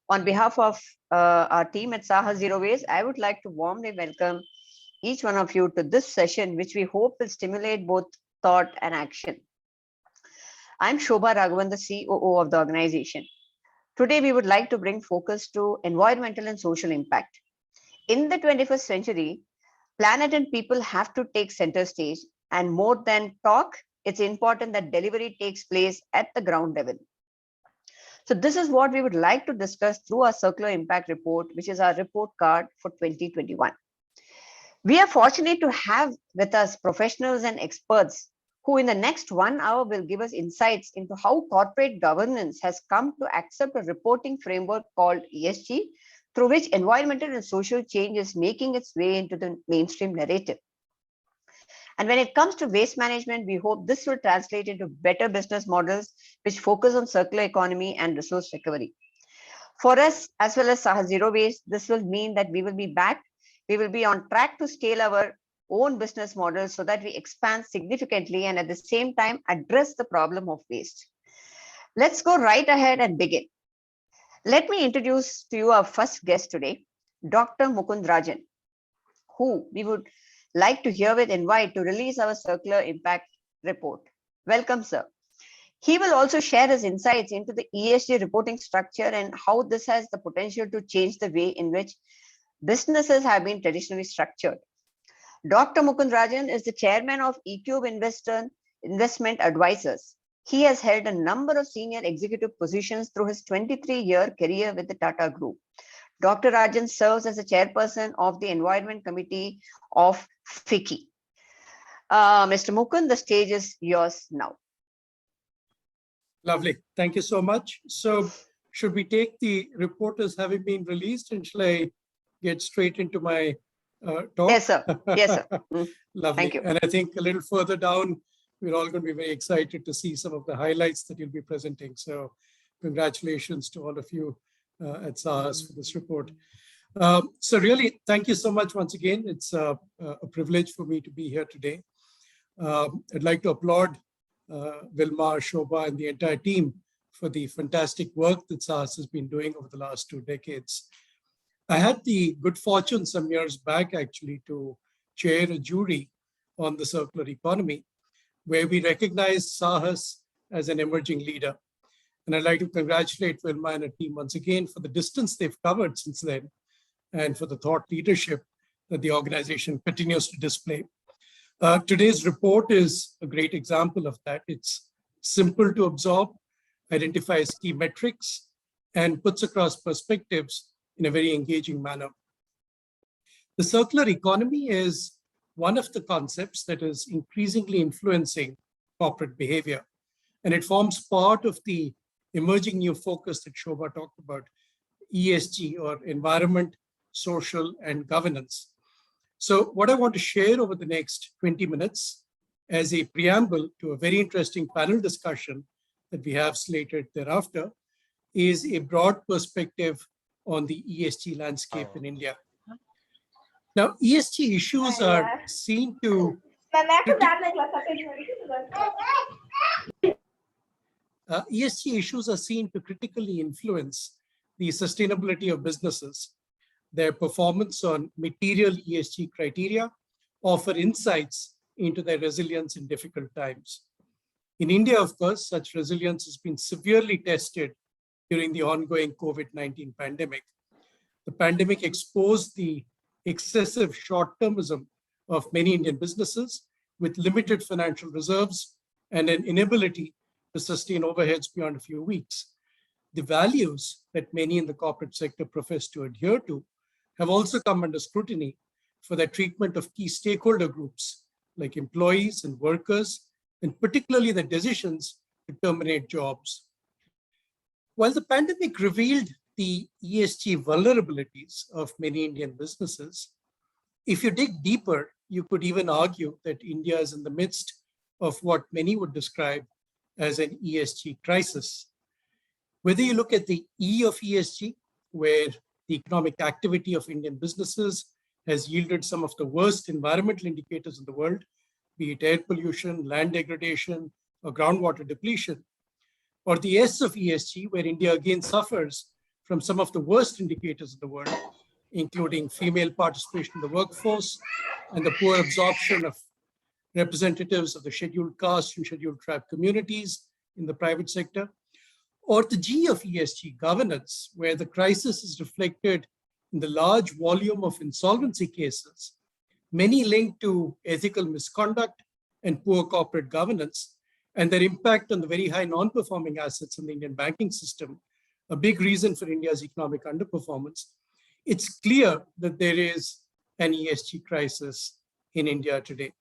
On behalf of our team at Saha Zero Waste, I would like to warmly welcome each one of you to this session, which we hope will stimulate both thought and action. I'm Shobha Raghavan, the COO of the organization. Today, we would like to bring focus to environmental and social impact. In the 21st century, planet and people have to take center stage, and more than talk, it's important that delivery takes place at the ground level. So this is what we would like to discuss through our circular impact report, which is our report card for 2021. We are fortunate to have with us professionals and experts who in the next 1 hour will give us insights into how corporate governance has come to accept a reporting framework called ESG, through which environmental and social change is making its way into the mainstream narrative. And when it comes to waste management, we hope this will translate into better business models which focus on circular economy and resource recovery. For us, as well as Saha Zero Waste, this will mean that we will be back. We will be on track to scale our own business models so that we expand significantly and at the same time address the problem of waste. Let's go right ahead and begin. Let me introduce to you our first guest today, Dr. Mukund Rajan, who we would like to herewith invite to release our circular impact report. Welcome, sir. He will also share his insights into the ESG reporting structure and how this has the potential to change the way in which businesses have been traditionally structured. Dr. Mukund Rajan is the chairman of eCube Investment Advisors. He has held a number of senior executive positions through his 23-year career with the Tata Group. Dr. Rajan serves as the chairperson of the Environment Committee of FICCI. Mr. Mukund, the stage is yours now. Lovely. Thank you so much. So should we take the report as having been released, and shall I get straight into my talk? Yes, sir. Yes, sir. Lovely. Thank you. And I think a little further down, we're all going to be very excited to see some of the highlights that you'll be presenting. So congratulations to all of you at SAHAS for this report. So really, thank you so much once again. It's a privilege for me to be here today. I'd like to applaud Vilma, Shobha, and the entire team for the fantastic work that SAHAS has been doing over the last 2 decades. I had the good fortune some years back actually to chair a jury on the circular economy, where we recognized SAHAS as an emerging leader. And I'd like to congratulate Vilma and her team once again for the distance they've covered since then and for the thought leadership that the organization continues to display. Today's report is a great example of that. It's simple to absorb, identifies key metrics, and puts across perspectives in a very engaging manner. The circular economy is one of the concepts that is increasingly influencing corporate behavior, and it forms part of the emerging new focus that Shobha talked about, ESG, or environment, social, and governance. So what I want to share over the next 20 minutes as a preamble to a very interesting panel discussion that we have slated thereafter is a broad perspective on the ESG landscape in India. Now, ESG issues are seen to critically influence the sustainability of businesses. Their performance on material ESG criteria offer insights into their resilience in difficult times. In India, of course, such resilience has been severely tested during the ongoing COVID-19 pandemic. The pandemic exposed the excessive short-termism of many Indian businesses with limited financial reserves and an inability to sustain overheads beyond a few weeks. The values that many in the corporate sector profess to adhere to have also come under scrutiny for their treatment of key stakeholder groups like employees and workers, and particularly the decisions to terminate jobs. While the pandemic revealed the ESG vulnerabilities of many Indian businesses, if you dig deeper, you could even argue that India is in the midst of what many would describe as an ESG crisis. Whether you look at the E of ESG, where the economic activity of Indian businesses has yielded some of the worst environmental indicators in the world, be it air pollution, land degradation, or groundwater depletion, or the S of ESG, where India again suffers from some of the worst indicators in the world, including female participation in the workforce and the poor absorption of representatives of the scheduled caste and scheduled tribe communities in the private sector, or the G of ESG, governance, where the crisis is reflected in the large volume of insolvency cases, many linked to ethical misconduct and poor corporate governance, and their impact on the very high non-performing assets in the Indian banking system, a big reason for India's economic underperformance. It's clear that there is an ESG crisis in India today.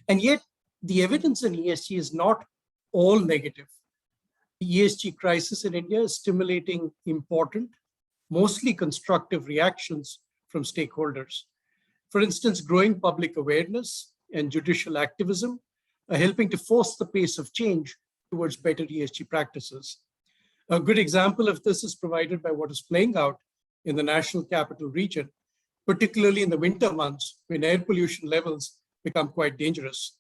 And yet, the evidence in ESG is not all negative. The ESG crisis in India is stimulating important, mostly constructive reactions from stakeholders. For instance, growing public awareness and judicial activism are helping to force the pace of change towards better ESG practices. A good example of this is provided by what is playing out in the National Capital Region, particularly in the winter months when air pollution levels become quite dangerous.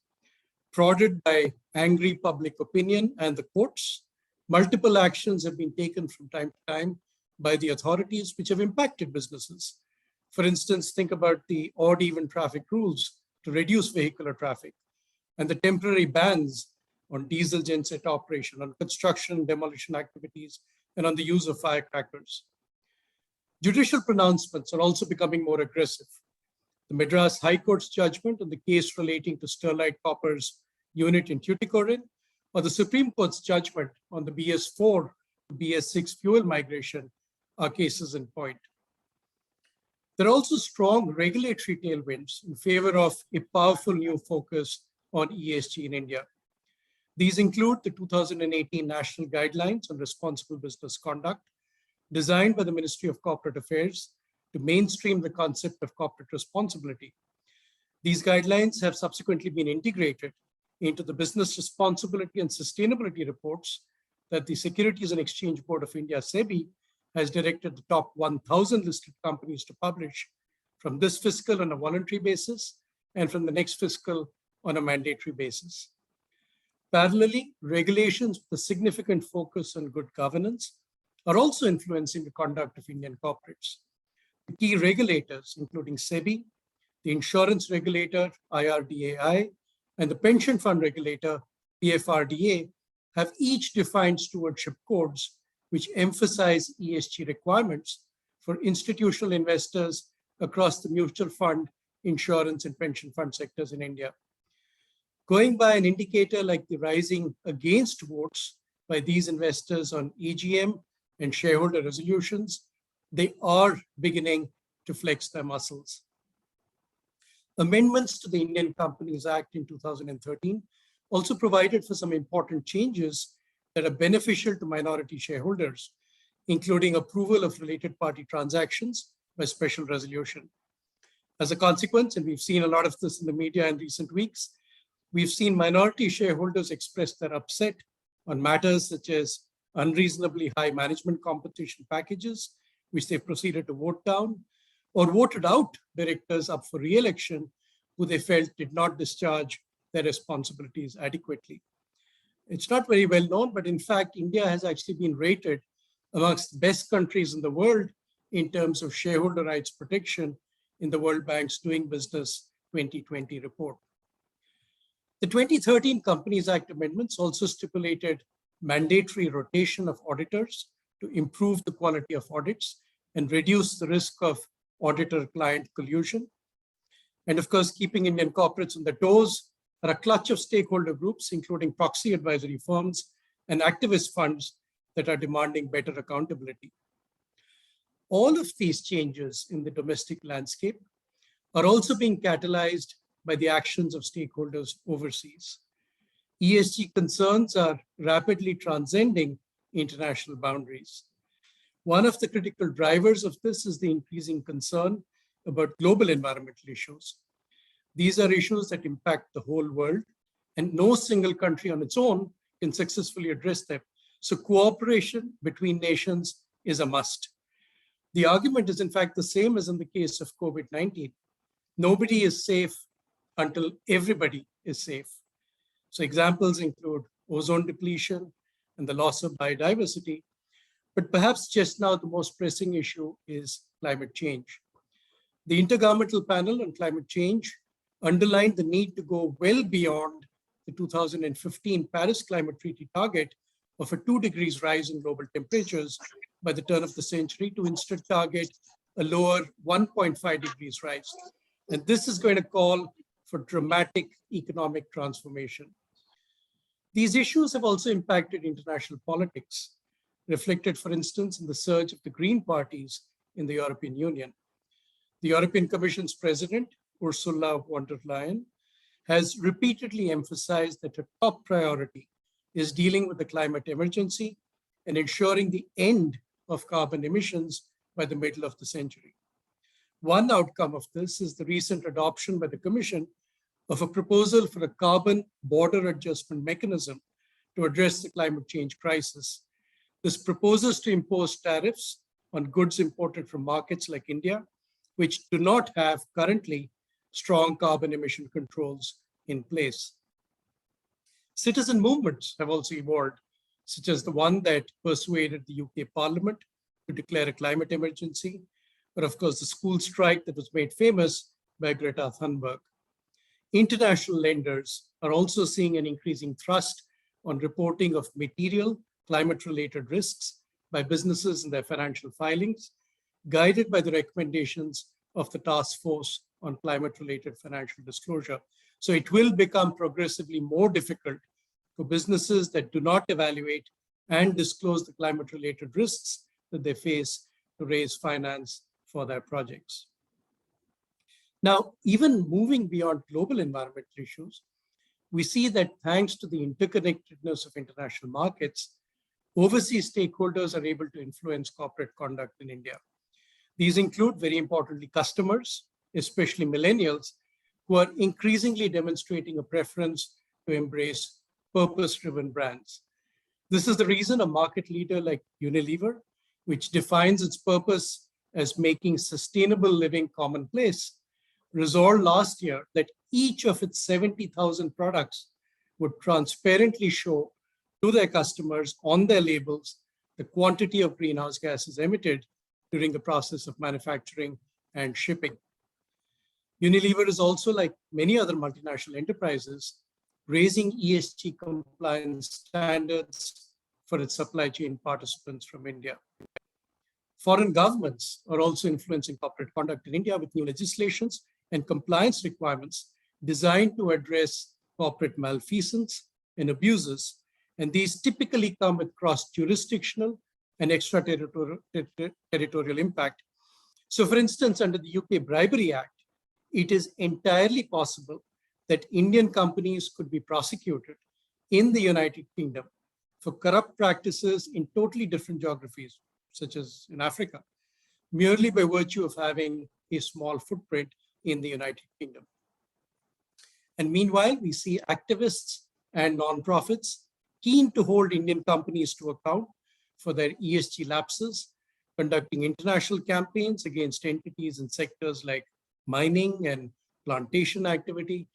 Prodded by angry public opinion and the courts, multiple actions have been taken from time to time by the authorities which have impacted businesses. For instance, think about the odd-even traffic rules to reduce vehicular traffic and the temporary bans on diesel genset operation, on construction and demolition activities, and on the use of firecrackers. Judicial pronouncements are also becoming more aggressive. The Madras High Court's judgment on the case relating to Sterlite Copper's unit in Tuticorin, or the Supreme Court's judgment on the BS4 to BS6 fuel migration are cases in point. There are also strong regulatory tailwinds in favor of a powerful new focus on ESG in India. These include the 2018 National Guidelines on Responsible Business Conduct, designed by the Ministry of Corporate Affairs to mainstream the concept of corporate responsibility. These guidelines have subsequently been integrated into the Business Responsibility and Sustainability reports that the Securities and Exchange Board of India, SEBI, has directed the top 1,000 listed companies to publish from this fiscal on a voluntary basis and from the next fiscal on a mandatory basis. Parallelly, regulations with a significant focus on good governance are also influencing the conduct of Indian corporates. The key regulators, including SEBI, the insurance regulator, IRDAI, and the pension fund regulator, PFRDA, have each defined stewardship codes which emphasize ESG requirements for institutional investors across the mutual fund, insurance, and pension fund sectors in India. Going by an indicator like the rising against votes by these investors on EGM and shareholder resolutions, they are beginning to flex their muscles. Amendments to the Indian Companies Act in 2013 also provided for some important changes that are beneficial to minority shareholders, including approval of related party transactions by special resolution. As a consequence, and we've seen a lot of this in the media in recent weeks, we've seen minority shareholders express their upset on matters such as unreasonably high management compensation packages, which they proceeded to vote down, or voted out directors up for re-election who they felt did not discharge their responsibilities adequately. It's not very well known, but in fact, India has actually been rated amongst the best countries in the world in terms of shareholder rights protection in the World Bank's Doing Business 2020 report. The 2013 Companies Act amendments also stipulated mandatory rotation of auditors to improve the quality of audits and reduce the risk of auditor-client collusion. And of course, keeping Indian corporates on their toes are a clutch of stakeholder groups, including proxy advisory firms and activist funds that are demanding better accountability. All of these changes in the domestic landscape are also being catalyzed by the actions of stakeholders overseas. ESG concerns are rapidly transcending international boundaries. One of the critical drivers of this is the increasing concern about global environmental issues. These are issues that impact the whole world, and no single country on its own can successfully address them. So cooperation between nations is a must. The argument is in fact the same as in the case of COVID-19. Nobody is safe until everybody is safe. So examples include ozone depletion and the loss of biodiversity. But perhaps just now, the most pressing issue is climate change. The Intergovernmental Panel on Climate Change underlined the need to go well beyond the 2015 Paris Climate Treaty target of a 2 degrees rise in global temperatures by the turn of the century to instead target a lower 1.5 degrees rise. And this is going to call for dramatic economic transformation. These issues have also impacted international politics, reflected, for instance, in the surge of the Green parties in the European Union. The European Commission's president, Ursula von der Leyen, has repeatedly emphasized that her top priority is dealing with the climate emergency and ensuring the end of carbon emissions by the middle of the century. One outcome of this is the recent adoption by the Commission of a proposal for a carbon border adjustment mechanism to address the climate change crisis. This proposes to impose tariffs on goods imported from markets like India, which do not have currently strong carbon emission controls in place. Citizen movements have also evolved, such as the one that persuaded the UK Parliament to declare a climate emergency, but of course the school strike that was made famous by Greta Thunberg. International lenders are also seeing an increasing thrust on reporting of material climate-related risks by businesses in their financial filings, guided by the recommendations of the Task Force on Climate-Related Financial Disclosure. So it will become progressively more difficult for businesses that do not evaluate and disclose the climate-related risks that they face to raise finance for their projects. Now, even moving beyond global environmental issues, we see that thanks to the interconnectedness of international markets, overseas stakeholders are able to influence corporate conduct in India. These include, very importantly, customers, especially millennials, who are increasingly demonstrating a preference to embrace purpose-driven brands. This is the reason a market leader like Unilever, which defines its purpose as making sustainable living commonplace, resolved last year that each of its 70,000 products would transparently show to their customers on their labels the quantity of greenhouse gases emitted during the process of manufacturing and shipping. Unilever is also, like many other multinational enterprises, raising ESG compliance standards for its supply chain participants from India. Foreign governments are also influencing corporate conduct in India with new legislations and compliance requirements designed to address corporate malfeasance and abuses. And these typically come with cross-jurisdictional and extraterritorial impact. So for instance, under the UK Bribery Act, it is entirely possible that Indian companies could be prosecuted in the United Kingdom for corrupt practices in totally different geographies, such as in Africa, merely by virtue of having a small footprint in the United Kingdom. And meanwhile, we see activists and nonprofits keen to hold Indian companies to account for their ESG lapses, conducting international campaigns against entities in sectors like mining and plantation activity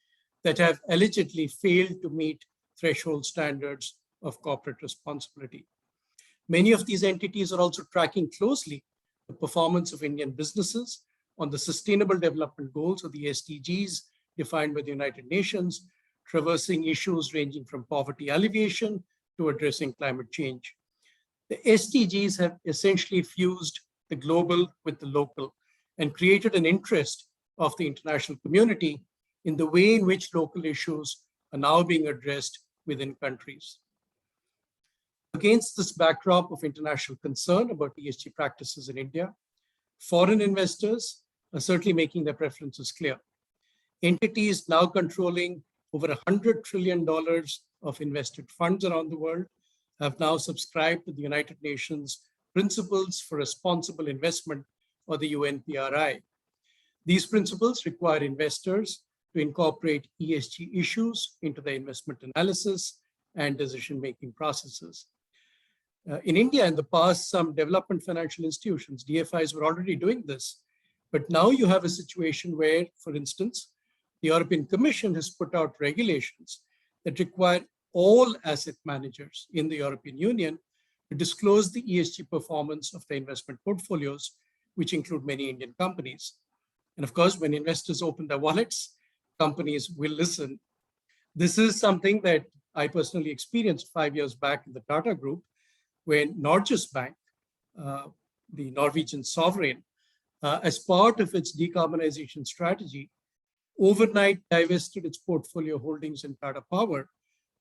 that have allegedly failed to meet threshold standards of corporate responsibility. Many of these entities are also tracking closely the performance of Indian businesses on the Sustainable Development Goals, or the SDGs, defined by the United Nations, traversing issues ranging from poverty alleviation to addressing climate change. The SDGs have essentially fused the global with the local and created an interest of the international community in the way in which local issues are now being addressed within countries. Against this backdrop of international concern about ESG practices in India, foreign investors are certainly making their preferences clear. Entities now controlling over $100 trillion of invested funds around the world have now subscribed to the United Nations Principles for Responsible Investment, or the UNPRI. These principles require investors to incorporate ESG issues into their investment analysis and decision-making processes. In India, in the past, some development financial institutions, DFIs, were already doing this. But now you have a situation where, for instance, the European Commission has put out regulations that require all asset managers in the European Union to disclose the ESG performance of their investment portfolios, which include many Indian companies. And of course, when investors open their wallets, companies will listen. This is something that I personally experienced 5 years back in the Tata Group, when Norges Bank, the Norwegian sovereign, as part of its decarbonization strategy, overnight divested its portfolio holdings in Tata Power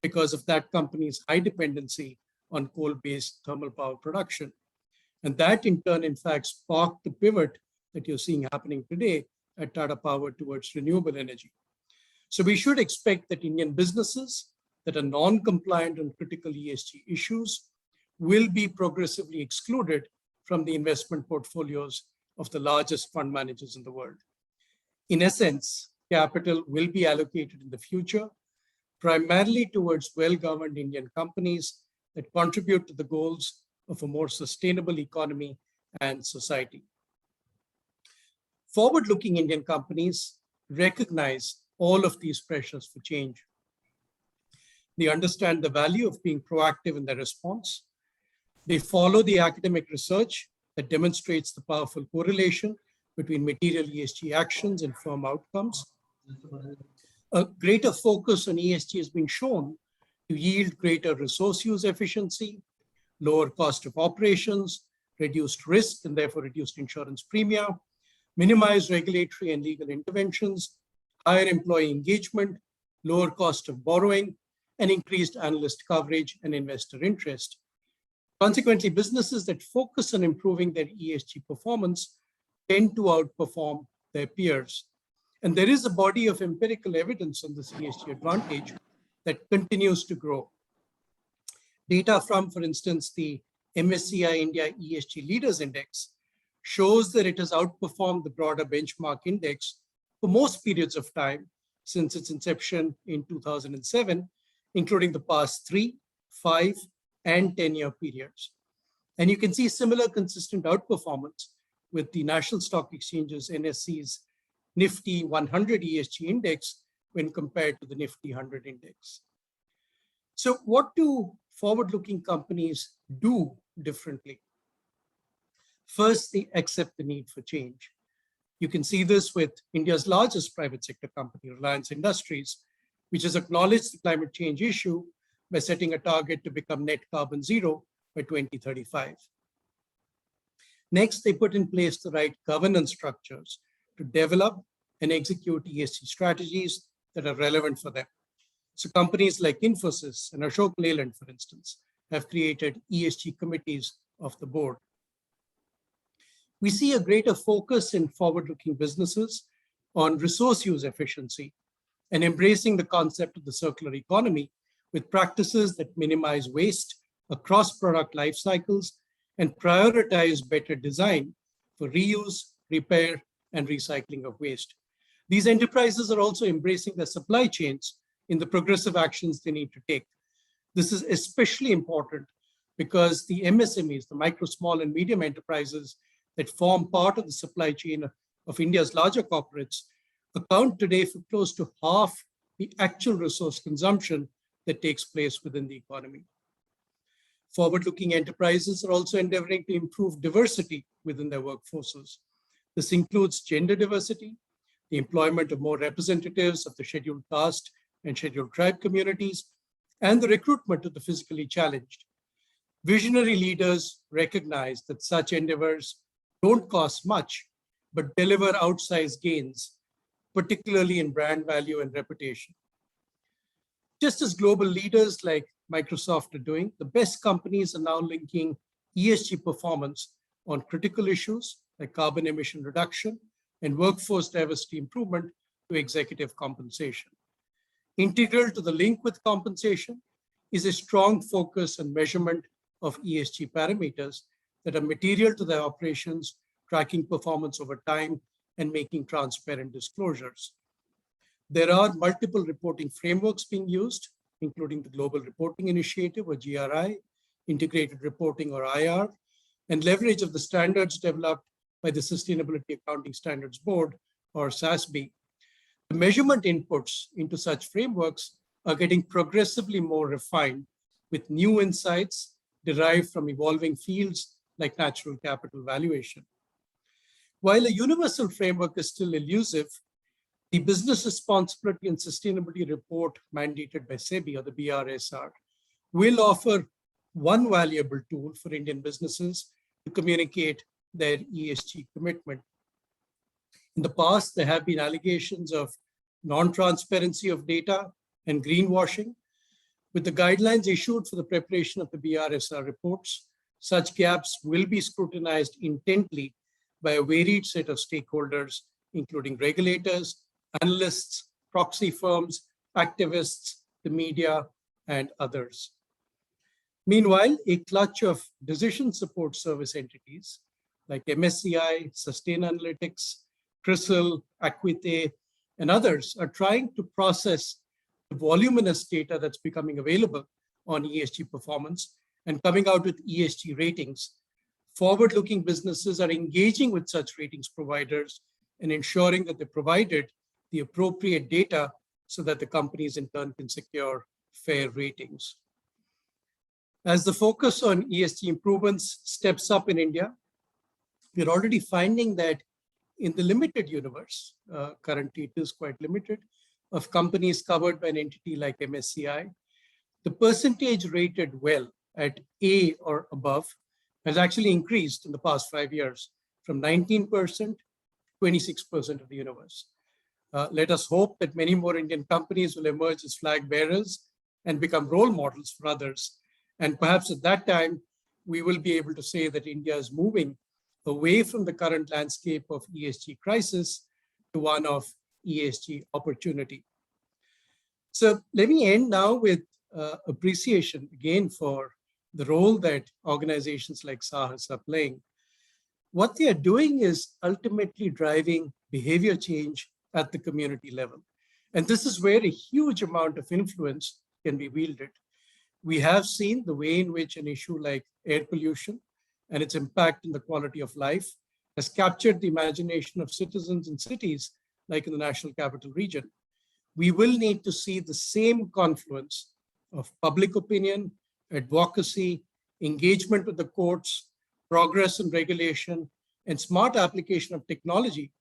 because of that company's high dependency on coal-based thermal power production. And that in turn, in fact, sparked the pivot that you're seeing happening today at Tata Power towards renewable energy. So we should expect that Indian businesses that are non-compliant on critical ESG issues will be progressively excluded from the investment portfolios of the largest fund managers in the world. In essence, capital will be allocated in the future primarily towards well-governed Indian companies that contribute to the goals of a more sustainable economy and society. Forward-looking Indian companies recognize all of these pressures for change. They understand the value of being proactive in their response. They follow the academic research that demonstrates the powerful correlation between material ESG actions and firm outcomes. A greater focus on ESG has been shown to yield greater resource use efficiency, lower cost of operations, reduced risk and therefore reduced insurance premia, minimize regulatory and legal interventions, higher employee engagement, lower cost of borrowing, and increased analyst coverage and investor interest. Consequently, businesses that focus on improving their ESG performance tend to outperform their peers. And there is a body of empirical evidence on this ESG advantage that continues to grow. Data from, for instance, the MSCI India ESG Leaders Index shows that it has outperformed the broader benchmark index for most periods of time since its inception in 2007, including the past 3, 5, and 10-year periods. And you can see similar consistent outperformance with the National Stock Exchange's NSE's Nifty 100 ESG index when compared to the Nifty 100 index. So what do forward-looking companies do differently? First, they accept the need for change. You can see this with India's largest private sector company, Reliance Industries, which has acknowledged the climate change issue by setting a target to become net carbon zero by 2035. Next, they put in place the right governance structures to develop and execute ESG strategies that are relevant for them. So companies like Infosys and Ashok Leyland, for instance, have created ESG committees of the board. We see a greater focus in forward-looking businesses on resource use efficiency and embracing the concept of the circular economy with practices that minimize waste across product life cycles and prioritize better design for reuse, repair, and recycling of waste. These enterprises are also embracing their supply chains in the progressive actions they need to take. This is especially important because the MSMEs, the micro, small, and medium enterprises that form part of the supply chain of India's larger corporates account today for close to half the actual resource consumption that takes place within the economy. Forward-looking enterprises are also endeavoring to improve diversity within their workforces. This includes gender diversity, the employment of more representatives of the scheduled caste and scheduled tribe communities, and the recruitment of the physically challenged. Visionary leaders recognize that such endeavors don't cost much, but deliver outsized gains, particularly in brand value and reputation. Just as global leaders like Microsoft are doing, the best companies are now linking ESG performance on critical issues like carbon emission reduction and workforce diversity improvement to executive compensation. Integral to the link with compensation is a strong focus on measurement of ESG parameters that are material to their operations, tracking performance over time, and making transparent disclosures. There are multiple reporting frameworks being used, including the Global Reporting Initiative, or GRI, Integrated Reporting, or IR, and leverage of the standards developed by the Sustainability Accounting Standards Board, or SASB. The measurement inputs into such frameworks are getting progressively more refined with new insights derived from evolving fields like natural capital valuation. While a universal framework is still elusive, the Business Responsibility and Sustainability Report mandated by SEBI, or the BRSR, will offer one valuable tool for Indian businesses to communicate their ESG commitment. In the past, there have been allegations of non-transparency of data and greenwashing. With the guidelines issued for the preparation of the BRSR reports, such gaps will be scrutinized intently by a varied set of stakeholders, including regulators, analysts, proxy firms, activists, the media, and others. Meanwhile, a clutch of decision support service entities like MSCI, Sustainalytics, CRISIL, Acuite, and others are trying to process the voluminous data that's becoming available on ESG performance and coming out with ESG ratings. Forward-looking businesses are engaging with such ratings providers and ensuring that they provided the appropriate data so that the companies in turn can secure fair ratings. As the focus on ESG improvements steps up in India, we're already finding that in the limited universe, currently it is quite limited, of companies covered by an entity like MSCI, the percentage rated well at A or above has actually increased in the past 5 years from 19% to 26% of the universe. Let us hope that many more Indian companies will emerge as flag bearers and become role models for others. And perhaps at that time, we will be able to say that India is moving away from the current landscape of ESG crisis to one of ESG opportunity. So let me end now with appreciation again for the role that organizations like SAHAS are playing. What they are doing is ultimately driving behavior change at the community level. And this is where a huge amount of influence can be wielded. We have seen the way in which an issue like air pollution and its impact on the quality of life has captured the imagination of citizens in cities like in the National Capital Region. We will need to see the same confluence of public opinion, advocacy, engagement with the courts, progress in regulation, and smart application of technology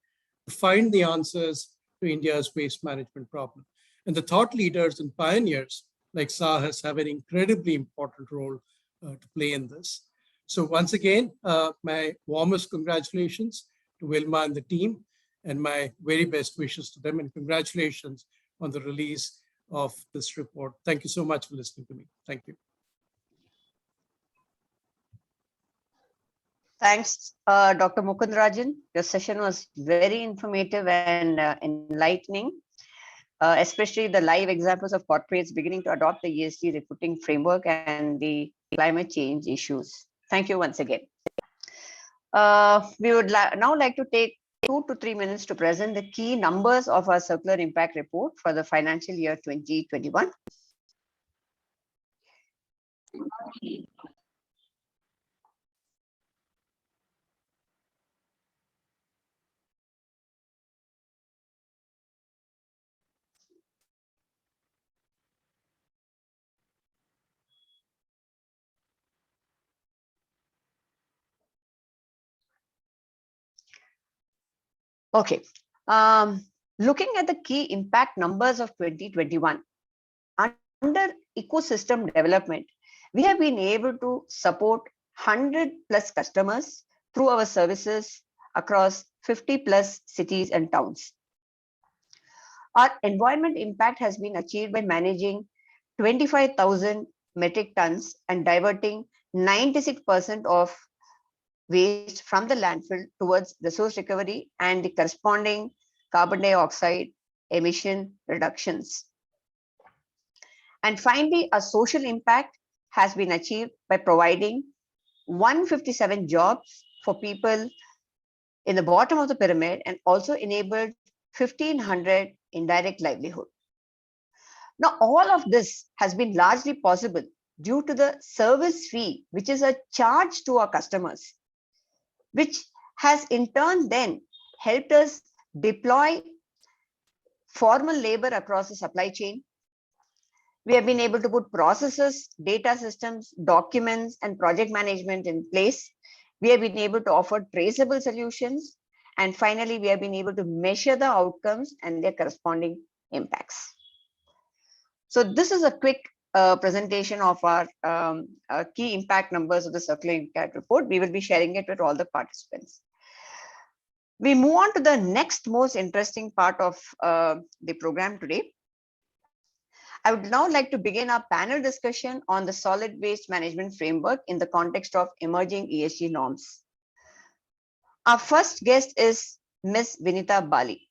to find the answers to India's waste management problem. And the thought leaders and pioneers like SAHAS have an incredibly important role to play in this. So once again, my warmest congratulations to Wilma and the team, and my very best wishes to them, and congratulations on the release of this report. Thank you so much for listening to me. Thank you. Thanks, Dr. Mukundarajan. Your session was very informative and enlightening, especially the live examples of corporates beginning to adopt the ESG reporting framework and the climate change issues. Thank you once again. We would now like to take 2 to 3 minutes to present the key numbers of our circular impact report for the financial year 2021. Okay, looking at the key impact numbers of 2021, under ecosystem development, we have been able to support 100 plus customers through our services across 50 plus cities and towns. Our environment impact has been achieved by managing 25,000 metric tons and diverting 96% of waste from the landfill towards resource recovery and the corresponding carbon dioxide emission reductions. And finally, a social impact has been achieved by providing 157 jobs for people in the bottom of the pyramid and also enabled 1,500 indirect livelihood. Now, all of this has been largely possible due to the service fee, which is a charge to our customers, which has in turn then helped us deploy formal labor across the supply chain, We have been able to put processes, data systems, documents, and project management in place. We have been able to offer traceable solutions. And finally, we have been able to measure the outcomes and their corresponding impacts. So this is a quick presentation of our key impact numbers of the Circular Impact Report. We will be sharing it with all the participants. We move on to the next most interesting part of the program today. I would now like to begin our panel discussion on the solid waste management framework in the context of emerging ESG norms. Our first guest is Ms. Vinita Bali.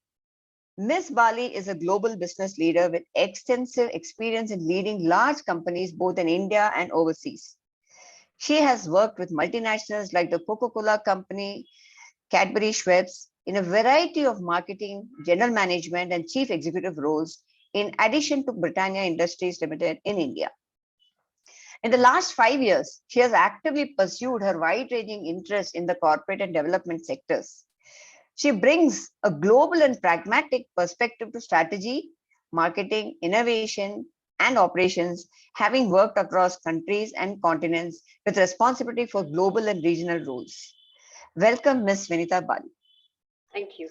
Ms. Bali is a global business leader with extensive experience in leading large companies both in India and overseas. She has worked with multinationals like the Coca-Cola Company, Cadbury Schweppes in a variety of marketing, general management, and chief executive roles, in addition to Britannia Industries Limited in India. In the last 5 years, she has actively pursued her wide-ranging interest in the corporate and development sectors. She brings a global and pragmatic perspective to strategy, marketing, innovation, and operations, having worked across countries and continents with responsibility for global and regional roles. Welcome, Ms. Vinita Bali. Thank you.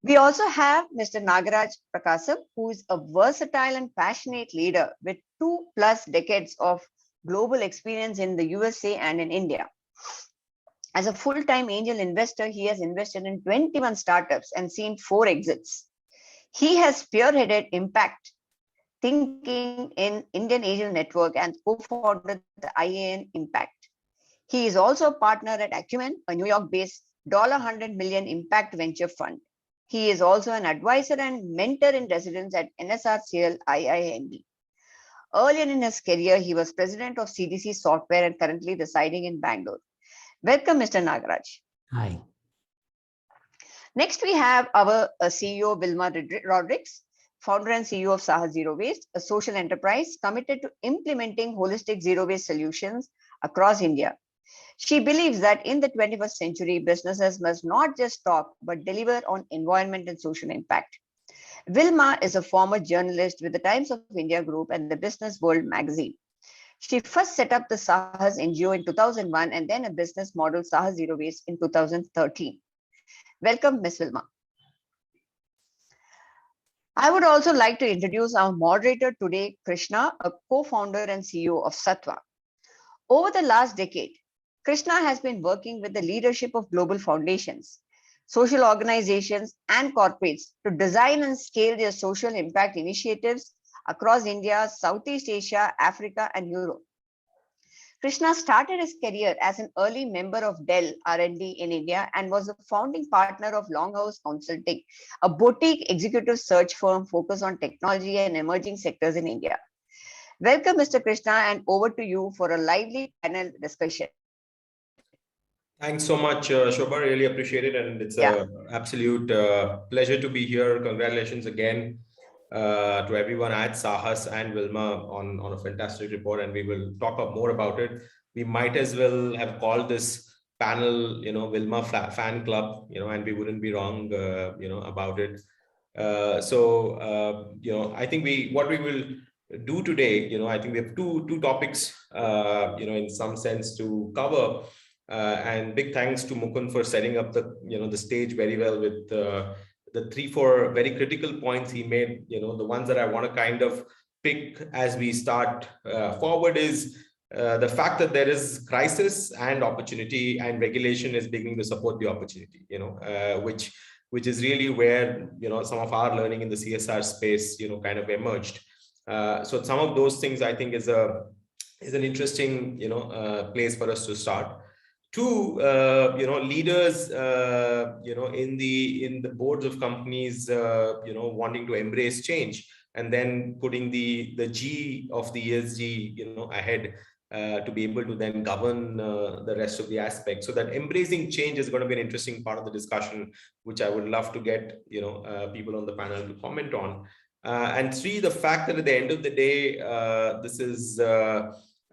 We also have Mr. Nagaraj Prakasha, who is a versatile and passionate leader with 2+ decades of global experience in the USA and in India. As a full-time angel investor, he has invested in 21 startups and seen 4 exits. He has spearheaded impact thinking in Indian Angel Network and co-founded the IAN Impact. He is also a partner at Acumen, a New York-based $100 million impact venture fund. He is also an advisor and mentor in residence at NSRCL IIMB. Earlier in his career, he was president of CDC Software and currently residing in Bangalore. Welcome, Mr. Nagaraj. Hi. Next, we have our CEO, Wilma Rodrigues, founder and CEO of Saha Zero Waste, a social enterprise committed to implementing holistic zero waste solutions across India. She believes that in the 21st century, businesses must not just talk, but deliver on environment and social impact. Wilma is a former journalist with the Times of India Group and the Business World magazine. She first set up the Saha's NGO in 2001 and then a business model, Saha Zero Waste, in 2013. Welcome, Ms. Wilma. I would also like to introduce our moderator today, Krishna, a co-founder and CEO of Sattva. Over the last decade, Krishna has been working with the leadership of global foundations, social organizations, and corporates to design and scale their social impact initiatives across India, Southeast Asia, Africa, and Europe. Krishna started his career as an early member of Dell R&D in India and was a founding partner of Longhouse Consulting, a boutique executive search firm focused on technology and emerging sectors in India. Welcome, Mr. Krishna, and over to you for a lively panel discussion. Thanks so much, Shobha. Really appreciate it. And it's an absolute pleasure to be here. Congratulations again to everyone at Sahas and Wilma on a fantastic report. And we will talk up more about it. We might as well have called this panel, Wilma Fan Club, and we wouldn't be wrong, about it. I think what we will do today, I think we have two topics, in some sense to cover. And big thanks to Mukund for setting up the stage very well with the 3-4 very critical points he made. The ones that I want to kind of pick as we start forward is the fact that there is crisis and opportunity, and regulation is beginning to support the opportunity. Which is really where some of our learning in the CSR space kind of emerged. So some of those things I think is an interesting place for us to start. 2, leaders, in the boards of companies, wanting to embrace change, and then putting the G of the ESG, ahead to be able to then govern the rest of the aspects. So that embracing change is going to be an interesting part of the discussion, which I would love to get, people on the panel to comment on. And 3, the fact that at the end of the day, this is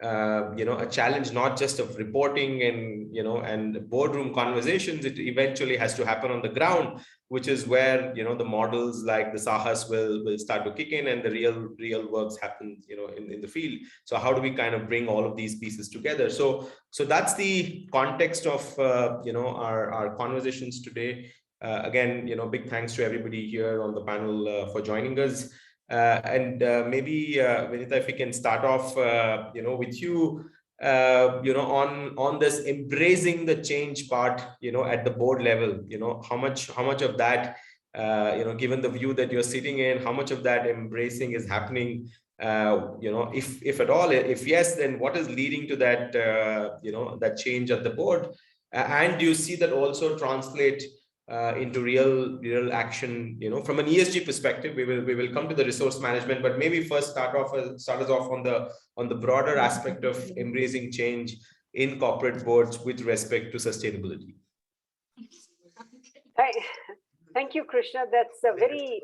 a challenge not just of reporting and and boardroom conversations. It eventually has to happen on the ground, which is where the models like the Sahas will start to kick in, and the real works happen in the field. So how do we kind of bring all of these pieces together? So that's the context of our conversations today. Again, big thanks to everybody here on the panel for joining us. And maybe Vinita, if we can start off, with you, on this embracing the change part, at the board level, how much of that, given the view that you're sitting in, how much of that embracing is happening? If at all, if yes, then what is leading to that, that change at the board? And do you see that also translate into real action, from an ESG perspective? We will come to the resource management, but maybe first start us off on the broader aspect of embracing change in corporate boards with respect to sustainability. Thank you, Krishna. That's a very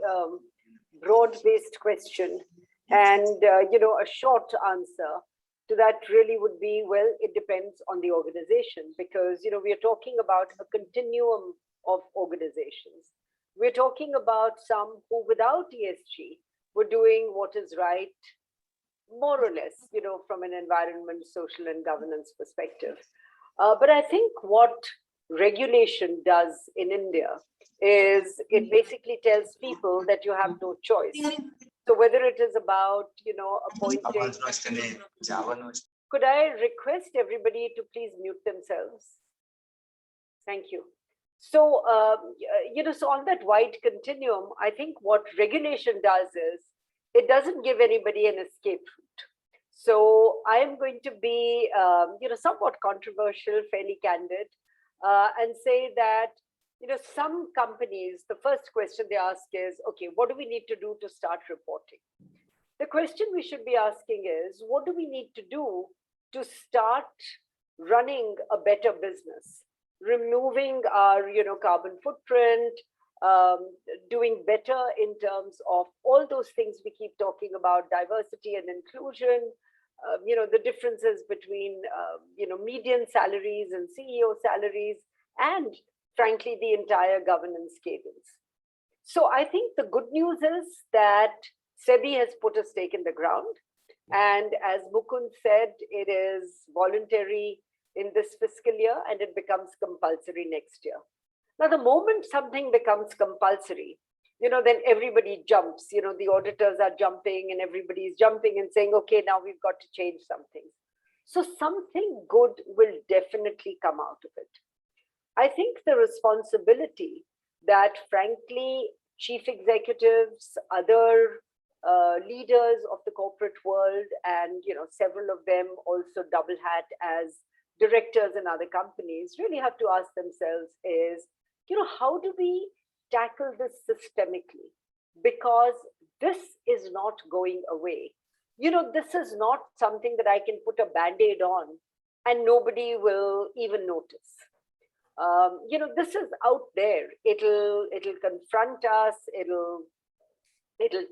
broad-based question, and a short answer to that really would be, well, it depends on the organization, because we are talking about a continuum of organizations. We're talking about some who, without ESG, were doing what is right, more or less, from an environment, social, and governance perspective. But I think what regulation does in India is it basically tells people that you have no choice. So whether it is about, appointing, could I request everybody to please mute themselves? Thank you. So, so on that wide continuum, I think what regulation does is it doesn't give anybody an escape route. So I am going to be, somewhat controversial, fairly candid, and say that, some companies, the first question they ask is, okay, what do we need to do to start reporting? The question we should be asking is, what do we need to do to start running a better business? Removing our carbon footprint, doing better in terms of all those things we keep talking about, diversity and inclusion, the differences between median salaries and CEO salaries, and frankly the entire governance cadence. So I think the good news is that SEBI has put a stake in the ground, and as Mukund said, it is voluntary in this fiscal year, and it becomes compulsory next year. Now, the moment something becomes compulsory, then everybody jumps, the auditors are jumping and everybody's jumping and saying, okay, now we've got to change something. So something good will definitely come out of it. I think the responsibility that, frankly, chief executives, other leaders of the corporate world, and several of them also double hat as directors in other companies really have to ask themselves is, how do we tackle this systemically? Because this is not going away. This is not something that I can put a band-aid on and nobody will even notice. This is out there. It'll confront us, it'll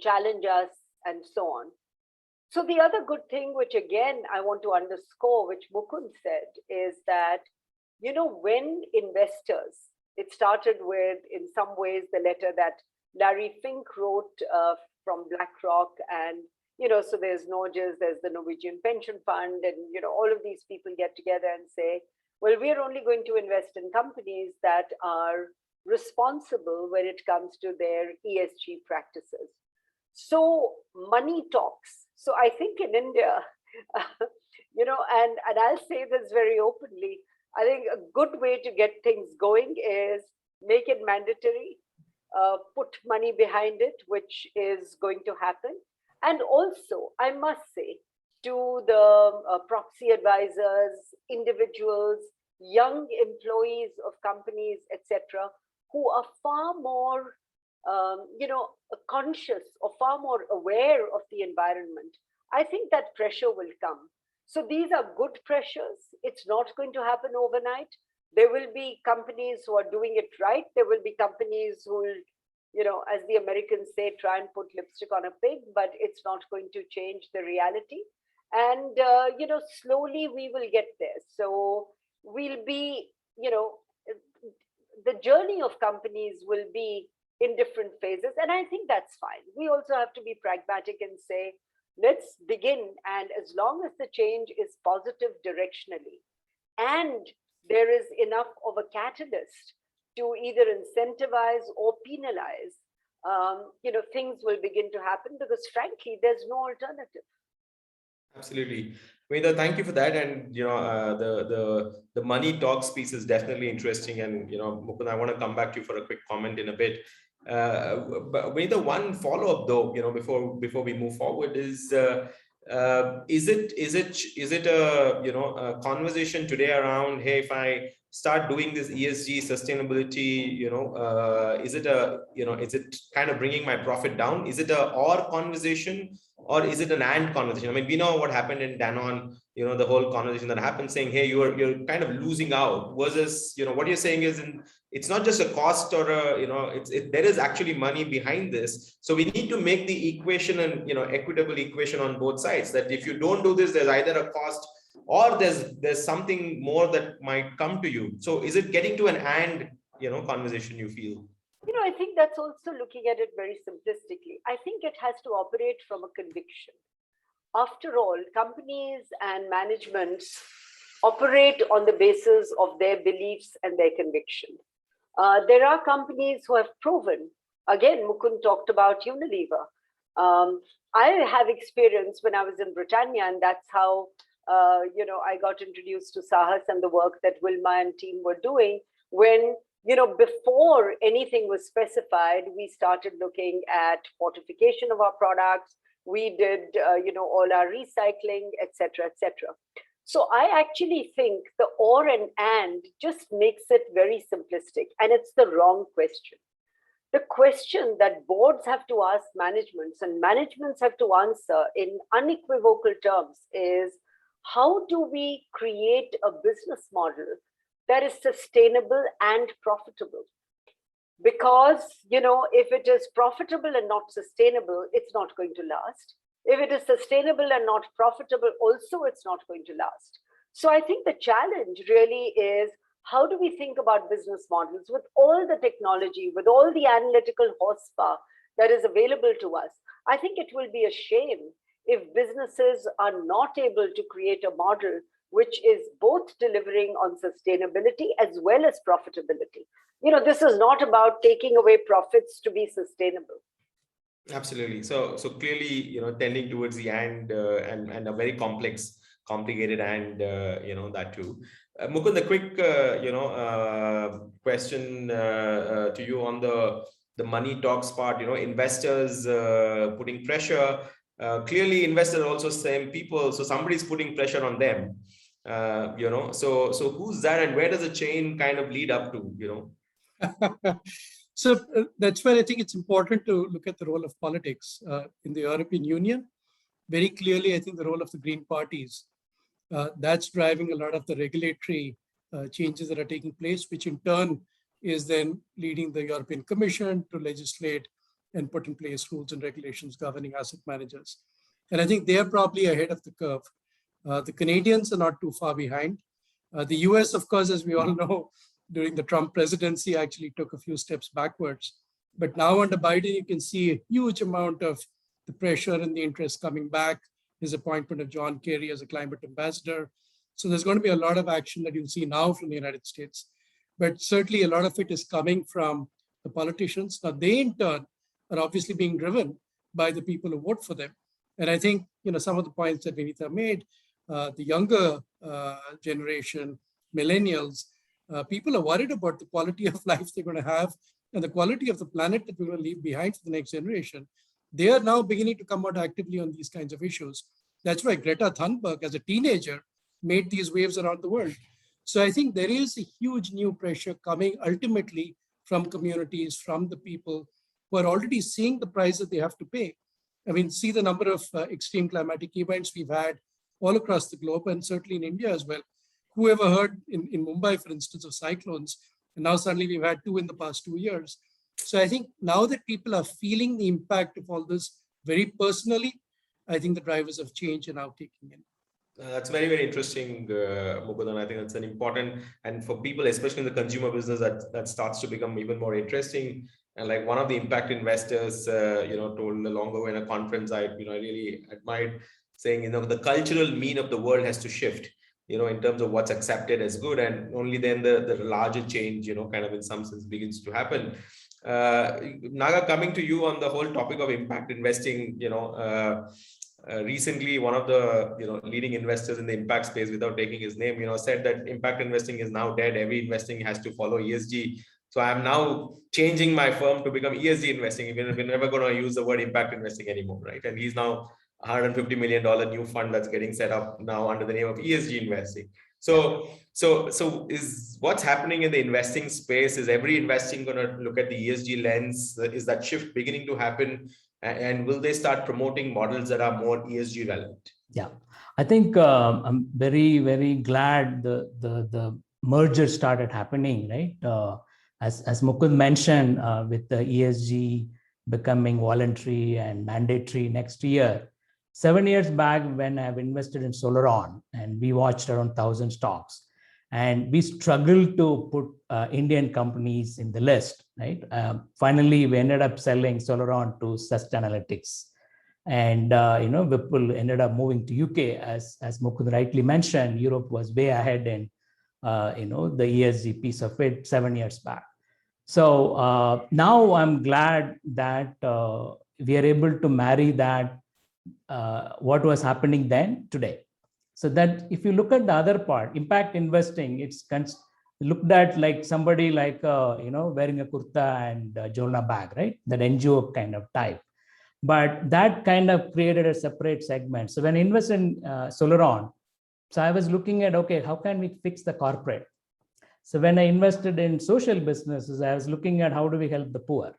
challenge us, and so on. So the other good thing, which again I want to underscore, which Mukund said, is that, when investors, it started with, in some ways, the letter that Larry Fink wrote from BlackRock, and, so there's Norges, there's the Norwegian Pension Fund, and, all of these people get together and say, well, we're only going to invest in companies that are responsible when it comes to their ESG practices. So money talks. So I think in India, and I'll say this very openly, I think a good way to get things going is make it mandatory, put money behind it, which is going to happen. And also, I must say, to the proxy advisors, individuals, young employees of companies, etc., who are far more conscious or far more aware of the environment, I think that pressure will come. So these are good pressures. It's not going to happen overnight. There will be companies who are doing it right. There will be companies who will, as the Americans say, try and put lipstick on a pig, but it's not going to change the reality. And, slowly we will get there. So we'll be, the journey of companies will be in different phases. And I think that's fine. We also have to be pragmatic and say, let's begin. And as long as the change is positive directionally, and there is enough of a catalyst to either incentivize or penalize, things will begin to happen, because frankly, there's no alternative. Absolutely. Vinita, thank you for that. And the money talks piece is definitely interesting. And Mukund, I want to come back to you for a quick comment in a bit. But Vinita, one follow-up though, before we move forward is it a conversation today around, hey, if I start doing this ESG sustainability, is it kind of bringing my profit down? Is it a or conversation, or is it an and conversation? I mean, we know what happened in Danone, the whole conversation that happened saying, hey, you're kind of losing out, versus, what you're saying is, it's not just a cost or there is actually money behind this. So we need to make the equation and, equitable equation on both sides, that if you don't do this, there's either a cost or there's something more that might come to you. So is it getting to an and, conversation, you feel? I think that's also looking at it very simplistically. I think it has to operate from a conviction. After all, companies and managements operate on the basis of their beliefs and their conviction. There are companies who have proven, again, Mukund talked about Unilever. I have experience when I was in Britannia, and that's how, I got introduced to Sahas and the work that Wilma and team were doing. When, before anything was specified, we started looking at fortification of our products. We did, all our recycling, etc., etc. So I actually think the or and just makes it very simplistic, and it's the wrong question. The question that boards have to ask managements and managements have to answer in unequivocal terms is, how do we create a business model that is sustainable and profitable? Because, if it is profitable and not sustainable, it's not going to last. If it is sustainable and not profitable, also it's not going to last. So I think the challenge really is, how do we think about business models with all the technology, with all the analytical horsepower that is available to us? I think it will be a shame if businesses are not able to create a model which is both delivering on sustainability as well as profitability. This is not about taking away profits to be sustainable. Absolutely. So clearly, tending towards the and a very complicated and, that too. Mukund, a quick, question to you on the money talks part. Investors putting pressure. Clearly, investors are also same people, so somebody's putting pressure on them. So who's that, and where does the chain kind of lead up to? So that's where I think it's important to look at the role of politics in the European Union. Very clearly, I think the role of the Green parties, that's driving a lot of the regulatory changes that are taking place, which in turn is then leading the European Commission to legislate and put in place rules and regulations governing asset managers. And I think they are probably ahead of the curve. The Canadians are not too far behind. The US, of course, as we all know, during the Trump presidency, actually took a few steps backwards. But now under Biden, you can see a huge amount of the pressure and the interest coming back, his appointment of John Kerry as a climate ambassador. So there's going to be a lot of action that you'll see now from the United States. But certainly a lot of it is coming from the politicians. Now they in turn are obviously being driven by the people who vote for them. And I think, some of the points that Vinita made, the younger generation, millennials, people are worried about the quality of life they're going to have and the quality of the planet that we're going to leave behind for the next generation. They are now beginning to come out actively on these kinds of issues. That's why Greta Thunberg, as a teenager, made these waves around the world. So I think there is a huge new pressure coming ultimately from communities, from the people who are already seeing the price that they have to pay. I mean, see the number of extreme climatic events we've had all across the globe, and certainly in India as well. Who ever heard in Mumbai, for instance, of cyclones? And now suddenly we've had 2 in the past 2 years. So I think now that people are feeling the impact of all this very personally, I think the drivers of change are now kicking in. That's very, very interesting, Mukundan. I think that's an important, and for people, especially in the consumer business, that starts to become even more interesting. And like one of the impact investors, told long ago in a conference, I really admired, saying, the cultural mean of the world has to shift, in terms of what's accepted as good, and only then the larger change, kind of in some sense begins to happen. Naga, coming to you on the whole topic of impact investing, recently one of the leading investors in the impact space, without taking his name, said that impact investing is now dead. Every investing has to follow ESG. So I'm now changing my firm to become ESG investing. We're never going to use the word impact investing anymore, right? And he's now $150 million new fund that's getting set up now under the name of ESG investing. So is what's happening in the investing space? Is every investing going to look at the ESG lens? Is that shift beginning to happen? And will they start promoting models that are more ESG relevant? Yeah, I think I'm very, very glad the merger started happening, right? As Mukund mentioned, with the ESG becoming voluntary and mandatory next year. 7 years back, when I've invested in Solaron, and we watched around 1,000 stocks, and we struggled to put Indian companies in the list, right? Finally, we ended up selling Solaron to Sustainalytics. And, Whipple ended up moving to UK, as Mukund rightly mentioned. Europe was way ahead in, the ESG piece of it 7 years back. So now I'm glad that we are able to marry that, what was happening then today. So that if you look at the other part, impact investing, it's looked at like somebody like, wearing a kurta and a Jolna bag, right? That NGO kind of type. But that kind of created a separate segment. So when I invested in Solaron, so I was looking at, okay, how can we fix the corporate? So when I invested in social businesses, I was looking at how do we help the poor?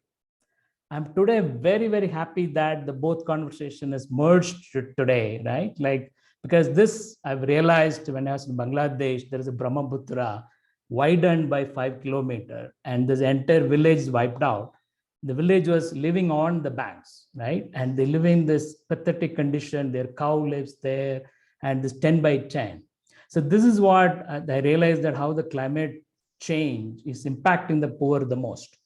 I'm today very, very happy that the both conversation is merged today, right? Like, because this I've realized when I was in Bangladesh, there is a Brahmaputra widened by 5 kilometers, and this entire village wiped out. The village was living on the banks, right? And they live in this pathetic condition. Their cow lives there, and this 10 by 10. So this is what I realized, that how the climate change is impacting the poor the most.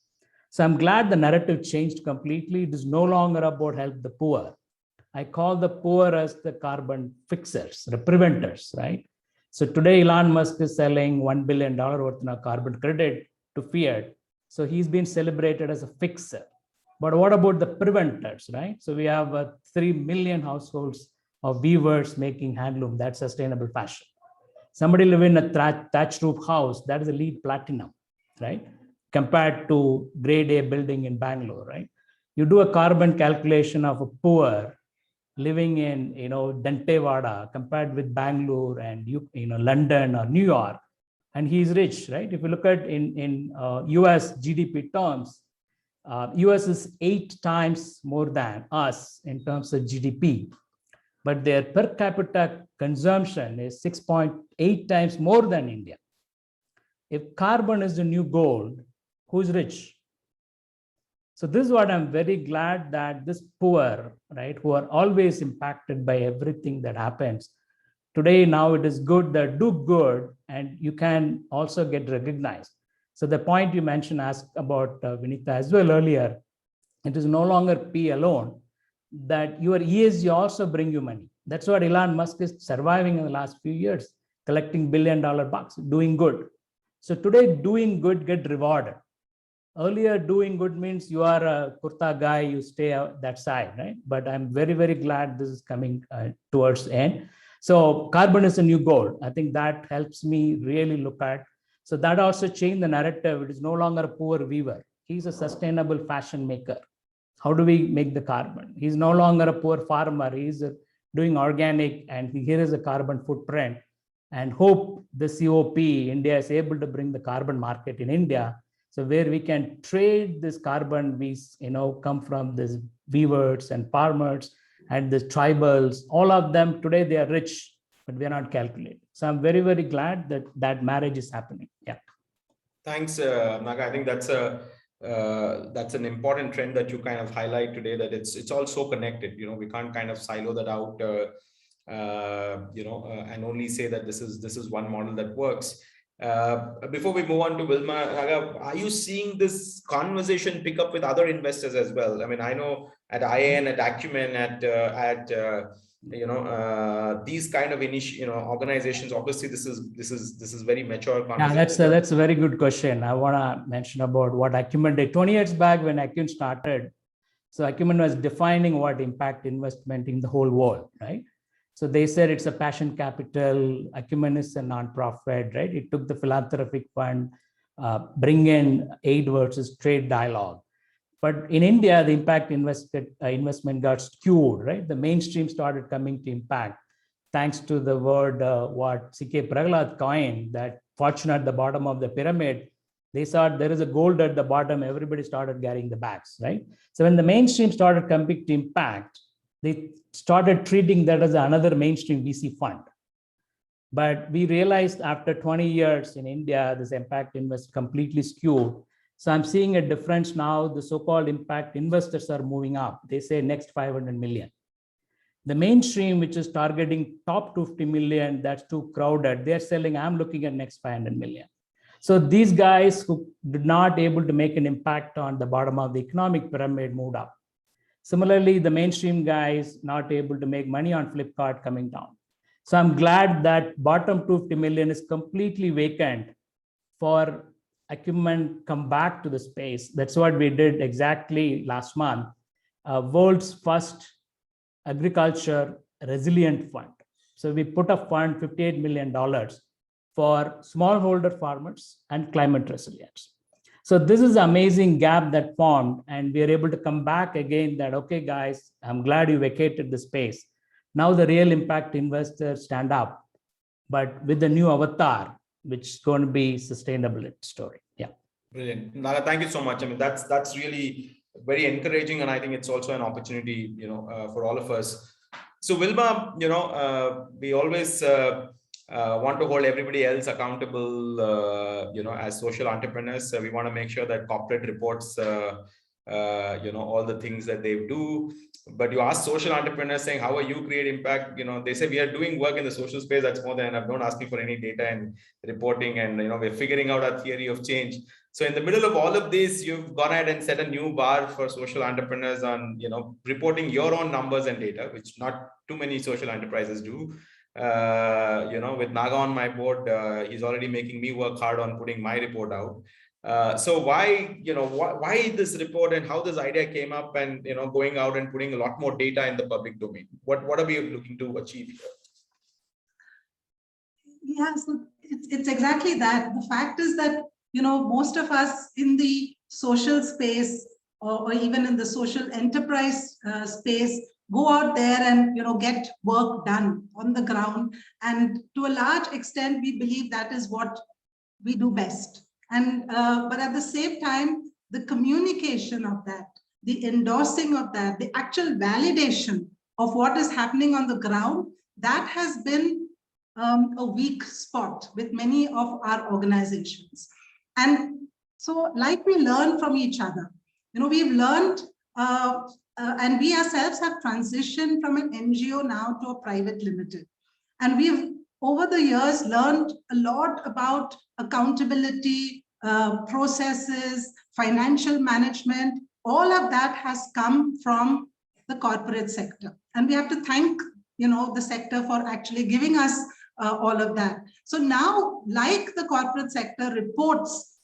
So I'm glad the narrative changed completely. It is no longer about help the poor. I call the poor as the carbon fixers, the preventers, right? So today Elon Musk is selling $1 billion worth of carbon credit to Fiat. So he's been celebrated as a fixer. But what about the preventers, right? So we have 3 million households of weavers making handloom. That's sustainable fashion. Somebody living in a thatched roof house, that is a LEED platinum, right? Compared to grade A building in Bangalore, right? You do a carbon calculation of a poor living in, Dantewada compared with Bangalore and, London or New York, and he's rich, right? If you look at in US GDP terms, US is 8 times more than us in terms of GDP, but their per capita consumption is 6.8 times more than India. If carbon is the new gold, who's rich? So this is what I'm very glad that this poor, right, who are always impacted by everything that happens. Today, now it is good that do good, and you can also get recognized. So the point you mentioned asked about Vinita as well earlier, it is no longer P alone, that your ESG also bring you money. That's what Elon Musk is surviving in the last few years, collecting $1 billion bucks, doing good. So today, doing good get rewarded. Earlier, doing good means you are a kurta guy, you stay out that side, right? But I'm very, very glad this is coming towards the end. So carbon is a new gold. I think that helps me really look at. So that also changed the narrative. It is no longer a poor weaver. He's a sustainable fashion maker. How do we make the carbon? He's no longer a poor farmer. He's doing organic, and here is a carbon footprint. And hope the COP, India is able to bring the carbon market in India. So where we can trade this carbon, we come from these weavers and farmers and the tribals, all of them today, they are rich, but we are not calculating. So I'm very, very glad that that marriage is happening. Yeah. Thanks, Naga. I think that's a that's an important trend that you kind of highlight today, that it's all so connected. We can't kind of silo that out, and only say that this is one model that works. Before we move on to Wilma, are you seeing this conversation pick up with other investors as well? I mean, I know at IAN, at Acumen, at these kind of organizations. Obviously, this is very mature conversation. Yeah, that's a very good question. I want to mention about what Acumen did 20 years back when Acumen started. So Acumen was defining what impact investment in the whole world, right? So they said it's a passion capital. Acumen is a nonprofit, right? It took the philanthropic fund, bring in aid versus trade dialogue. But in India, the impact investment got skewed, right? The mainstream started coming to impact, thanks to the word what C.K. Prahalad coined, that fortune at the bottom of the pyramid. They saw there is a gold at the bottom. Everybody started carrying the bags, right? So when the mainstream started coming to impact, they started treating that as another mainstream VC fund. But we realized after 20 years in India, this impact invest completely skewed. So I'm seeing a difference now. The so-called impact investors are moving up. They say next 500 million. The mainstream, which is targeting top 250 million, that's too crowded. They're selling, I'm looking at next 500 million. So these guys who did not able to make an impact on the bottom of the economic pyramid moved up. Similarly, the mainstream guys not able to make money on Flipkart coming down. So I'm glad that bottom 250 million is completely vacant for Acumen come back to the space. That's what we did exactly last month. World's first agriculture resilient fund. So we put a fund, $58 million for smallholder farmers and climate resilience. So this is an amazing gap that formed, and we are able to come back again that, okay, guys, I'm glad you vacated the space. Now the real impact investors stand up, but with the new avatar, which is going to be sustainability story. Yeah. Brilliant. Naga, thank you so much. I mean, that's really very encouraging. And I think it's also an opportunity, for all of us. So Wilma, we always want to hold everybody else accountable, as social entrepreneurs. We want to make sure that corporate reports, all the things that they do. But you ask social entrepreneurs saying, how are you create impact? They say we are doing work in the social space. That's more than enough. Don't ask me for any data and reporting. And, we're figuring out our theory of change. So in the middle of all of this, you've gone ahead and set a new bar for social entrepreneurs on, reporting your own numbers and data, which not too many social enterprises do. With Naga on my board, he's already making me work hard on putting my report out. So why this report and how this idea came up, and going out and putting a lot more data in the public domain? What are we looking to achieve here? Yeah, so it's exactly that. The fact is that most of us in the social space or even in the social enterprise space go out there and get work done on the ground, and to a large extent we believe that is what we do best. And but at the same time, the communication of that, the endorsing of that, the actual validation of what is happening on the ground, that has been a weak spot with many of our organizations. And so, like, we learn from each other. We've learned, and we ourselves have transitioned from an NGO now to a private limited. And we've, over the years, learned a lot about accountability, processes, financial management. All of that has come from the corporate sector. And we have to thank, the sector for actually giving us all of that. So now, like the corporate sector reports,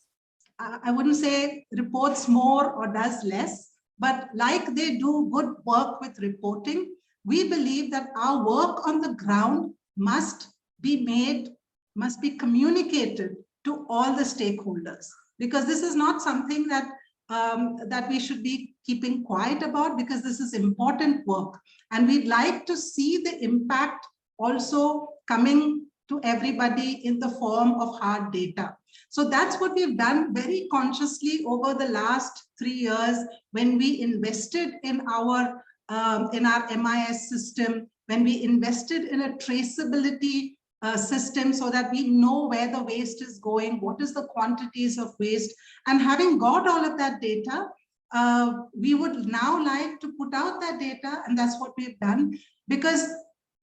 I wouldn't say reports more or does less, but like they do good work with reporting, we believe that our work on the ground must be communicated to all the stakeholders, because this is not something that that we should be keeping quiet about, because this is important work. And we'd like to see the impact also coming to everybody in the form of hard data. So that's what we've done very consciously over the last 3 years when we invested in our MIS system, when we invested in a traceability system so that we know where the waste is going, what is the quantities of waste. And having got all of that data, we would now like to put out that data, and that's what we've done, because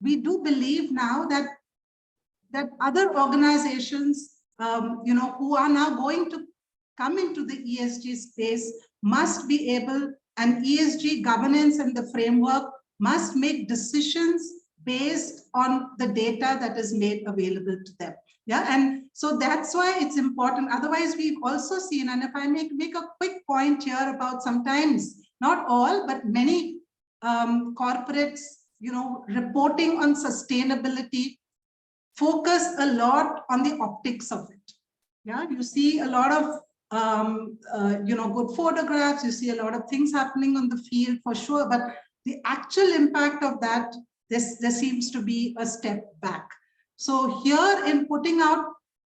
we do believe now that other organizations, who are now going to come into the ESG space must be able, and ESG governance and the framework must make decisions based on the data that is made available to them. Yeah, and so that's why it's important. Otherwise, we've also seen, and if I make a quick point here about sometimes, not all, but many corporates, reporting on sustainability focus a lot on the optics of it. Yeah, you see a lot of good photographs, you see a lot of things happening on the field for sure, but the actual impact of that, there seems to be a step back. So here in putting out,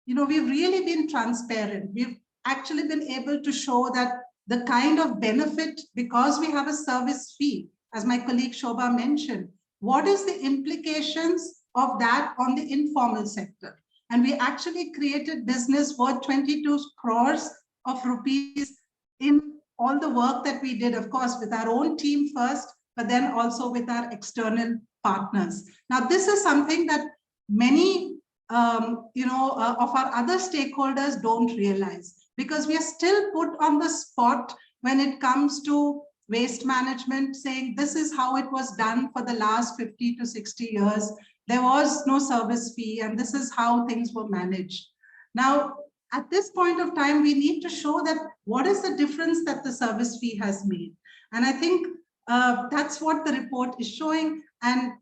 we've really been transparent. We've actually been able to show that the kind of benefit, because we have a service fee, as my colleague Shobha mentioned, what is the implications of that on the informal sector? And we actually created business worth 22 crores of rupees in all the work that we did, of course, with our own team first, but then also with our external partners. Now, this is something that many of our other stakeholders don't realize, because we are still put on the spot when it comes to waste management, saying this is how it was done for the last 50 to 60 years. There was no service fee, and this is how things were managed. Now, at this point of time, we need to show that what is the difference that the service fee has made. And I think that's what the report is showing. And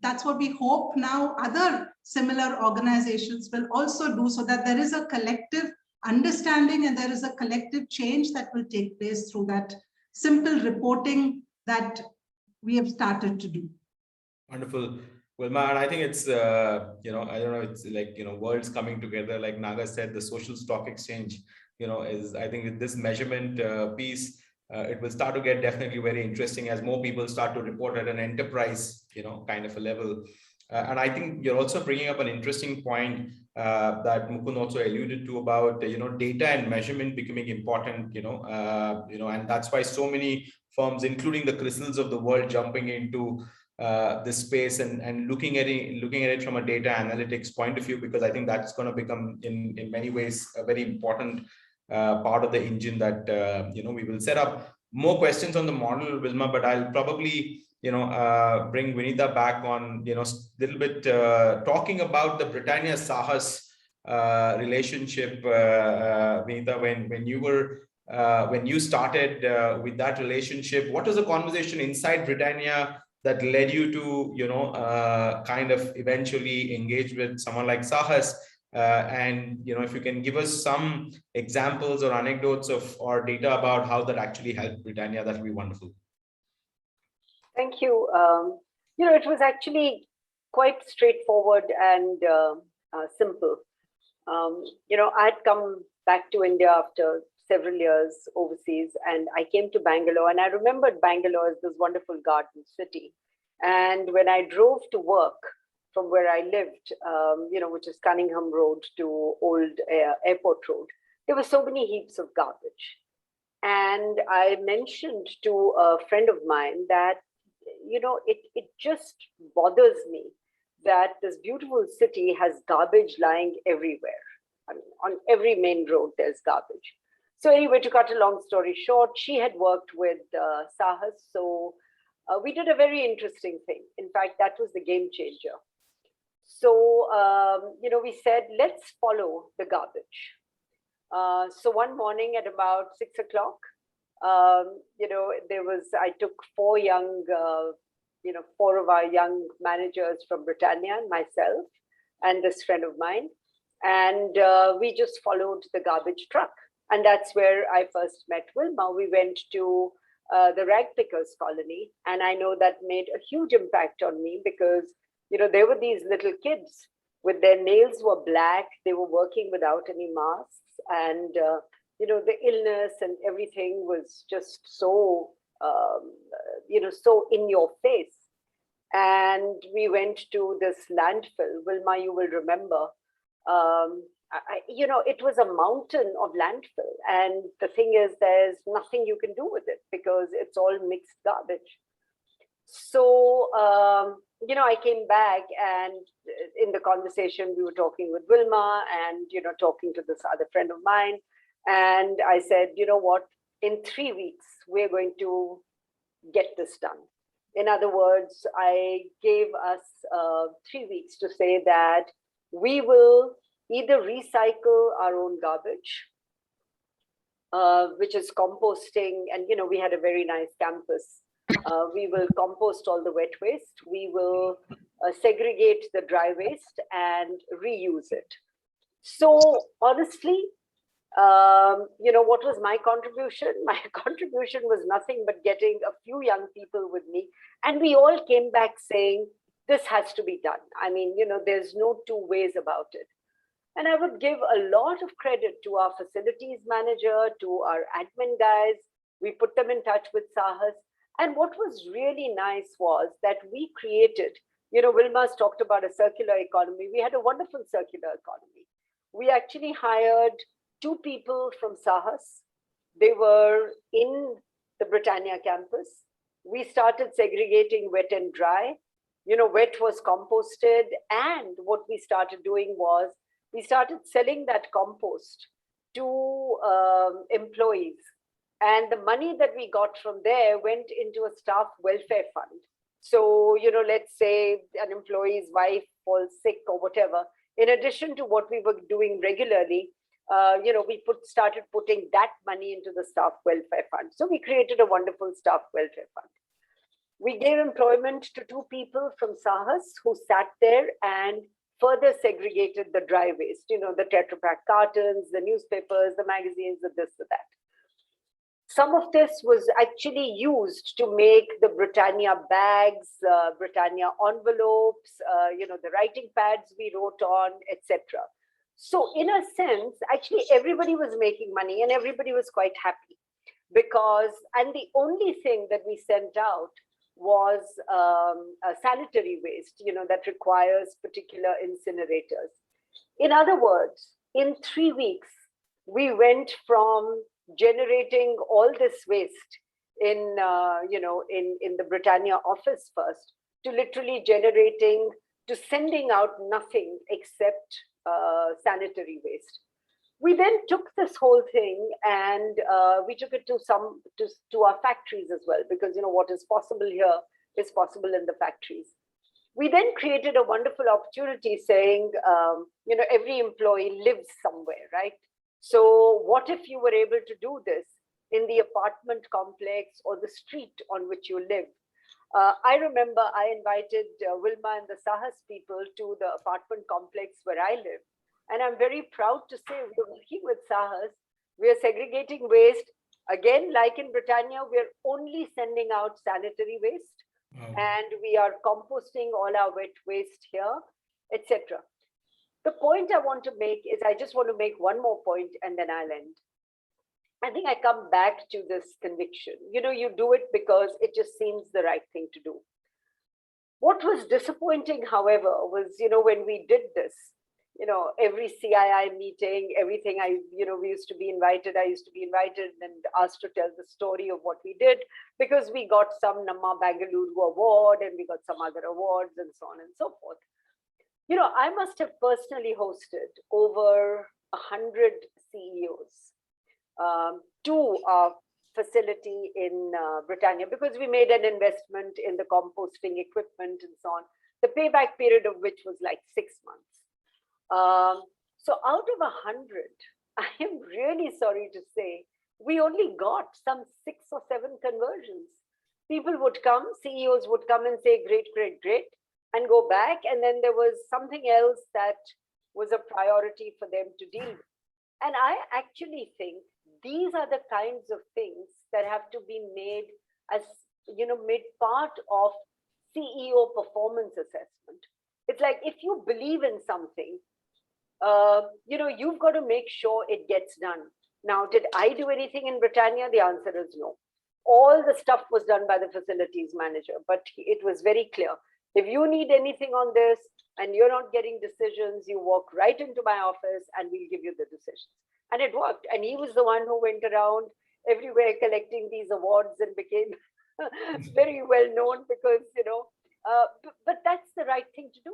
that's what we hope now other similar organizations will also do, so that there is a collective understanding and there is a collective change that will take place through that simple reporting that we have started to do. Wonderful. Well, and I think it's, I don't know, it's like, worlds coming together. Like Naga said, the social stock exchange, is, I think with this measurement piece, it will start to get definitely very interesting as more people start to report at an enterprise, kind of a level. And I think you're also bringing up an interesting point that Mukund also alluded to about, data and measurement becoming important, and that's why so many firms, including the Crystal's of the world, jumping into this space and looking at it from a data analytics point of view, because I think that's going to become in many ways a very important part of the engine that we will set up. More questions on the model, Wilma, but I'll probably bring Vinita back on little bit talking about the Britannia Sahas relationship. Vinita, when you started with that relationship, what was the conversation inside Britannia that led you to kind of eventually engage with someone like Sahas? And if you can give us some examples or anecdotes or data about how that actually helped Britannia, that would be wonderful. Thank you. It was actually quite straightforward and simple. I had come back to India after several years overseas, and I came to Bangalore, and I remembered Bangalore as this wonderful garden city. And when I drove to work from where I lived, which is Cunningham Road to Old Airport Road, there were so many heaps of garbage. And I mentioned to a friend of mine that, it just bothers me that this beautiful city has garbage lying everywhere. I mean, on every main road, there's garbage. So anyway, to cut a long story short, she had worked with Sahas. So we did a very interesting thing. In fact, that was the game changer. So, we said, let's follow the garbage. So one morning at about 6 o'clock, I took four of our young managers from Britannia and myself and this friend of mine. And we just followed the garbage truck. And that's where I first met Wilma. We went to the rag pickers colony. And I know that made a huge impact on me because, there were these little kids with their nails were black. They were working without any masks. And, the illness and everything was just so, so in your face. and we went to this landfill. Wilma, you will remember. It was a mountain of landfill, and the thing is, there's nothing you can do with it because it's all mixed garbage. So, I came back, and in the conversation, we were talking with Wilma and, talking to this other friend of mine. And I said, you know what, in 3 weeks, we're going to get this done. In other words, I gave us 3 weeks to say that we will either recycle our own garbage, which is composting. And, we had a very nice campus. We will compost all the wet waste. We will segregate the dry waste and reuse it. So honestly, what was my contribution? My contribution was nothing but getting a few young people with me. And we all came back saying, this has to be done. I mean, there's no two ways about it. And I would give a lot of credit to our facilities manager, to our admin guys. We put them in touch with Sahas. And what was really nice was that we created, Wilma's talked about a circular economy. We had a wonderful circular economy. We actually hired 2 people from Sahas. They were in the Britannia campus. We started segregating wet and dry. Wet was composted. And what we started doing was we started selling that compost to employees. And the money that we got from there went into a staff welfare fund. So, let's say an employee's wife falls sick or whatever. In addition to what we were doing regularly, we started putting that money into the staff welfare fund. So we created a wonderful staff welfare fund. We gave employment to 2 people from Sahas who sat there and further segregated the dry waste, the Tetra Pak cartons, the newspapers, the magazines, the this, the that. Some of this was actually used to make the Britannia bags, Britannia envelopes, the writing pads we wrote on, etc. So in a sense, actually everybody was making money and everybody was quite happy and the only thing that we sent out was sanitary waste, that requires particular incinerators. In other words, in 3 weeks, we went from generating all this waste in the Britannia office first to literally sending out nothing except sanitary waste. We then took this whole thing and we took it to our factories as well, because what is possible here is possible in the factories. We then created a wonderful opportunity saying, every employee lives somewhere, right? So what if you were able to do this in the apartment complex or the street on which you live? I remember I invited Wilma and the Sahas people to the apartment complex where I live. And I'm very proud to say we're working with Sahas. We're segregating waste. Again, like in Britannia, we're only sending out sanitary waste. And we are composting all our wet waste here, etc. The point I want to make is I just want to make one more point and then I'll end. I think I come back to this conviction. You do it because it just seems the right thing to do. What was disappointing, however, was, when we did this, every CII meeting, everything we used to be invited, I used to be invited and asked to tell the story of what we did, because we got some Namma Bangalore award and we got some other awards and so on and so forth. I must have personally hosted over 100 CEOs to our facility in Britannia, because we made an investment in the composting equipment and so on, the payback period of which was like 6 months. So out of 100, I am really sorry to say, we only got some 6 or 7 conversions. People would come, CEOs would come and say, great, great, great, and go back. And then there was something else that was a priority for them to deal with. And I actually think these are the kinds of things that have to be made as, made part of CEO performance assessment. It's like, if you believe in something, you've got to make sure it gets done. Now, did I do anything in Britannia? The answer is no. All the stuff was done by the facilities manager, but it was very clear. If you need anything on this and you're not getting decisions, you walk right into my office and we'll give you the decisions. And it worked. And he was the one who went around everywhere collecting these awards and became very well known because, but that's the right thing to do.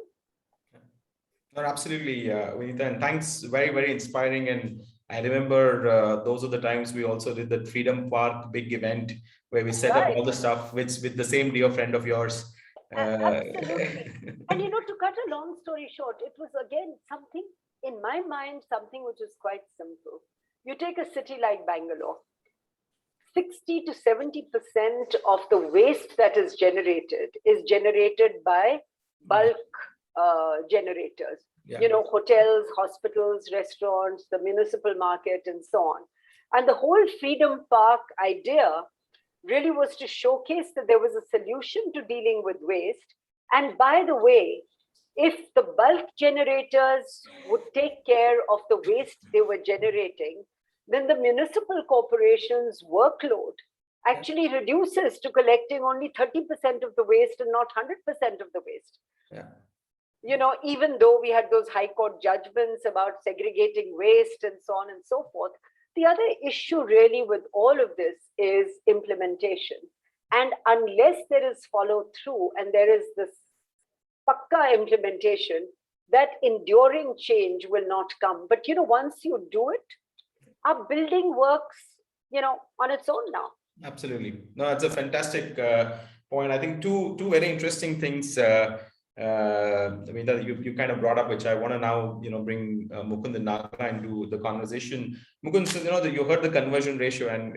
No, absolutely, Vinita, and thanks. Very, very inspiring. And I remember those are the times we also did the Freedom Park big event where we set up all the stuff with the same dear friend of yours. Absolutely. And to cut a long story short, it was again something in my mind, something which is quite simple. You take a city like Bangalore, 60 to 70% of the waste that is generated by bulk generators. Yeah. Hotels, hospitals, restaurants, the municipal market, and so on. And the whole Freedom Park idea really was to showcase that there was a solution to dealing with waste. And by the way, if the bulk generators would take care of the waste they were generating, then the municipal corporation's workload actually reduces to collecting only 30% of the waste and not 100% of the waste. Yeah. Even though we had those high court judgments about segregating waste and so on and so forth, the other issue really with all of this is implementation. And unless there is follow through and there is this pakka implementation, that enduring change will not come. But once you do it, our building works, on its own now. Absolutely. No, that's a fantastic point. I think two very interesting things. That you kind of brought up, which I want to now bring Mukund and Naga into the conversation. Mukund, so you heard the conversion ratio, and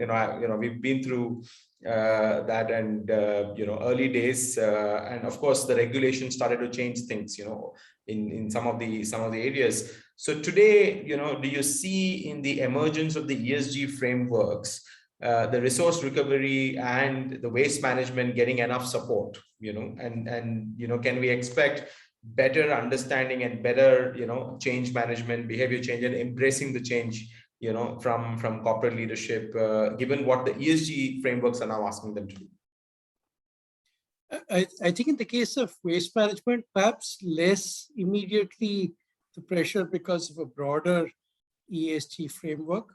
we've been through that, and early days, and of course the regulation started to change things, in some of the areas. So today, do you see in the emergence of the ESG frameworks, the resource recovery and the waste management getting enough support, and can we expect better understanding and better, change management, behavior change, and embracing the change, from corporate leadership, given what the ESG frameworks are now asking them to do? I think in the case of waste management, perhaps less immediately the pressure because of a broader ESG framework.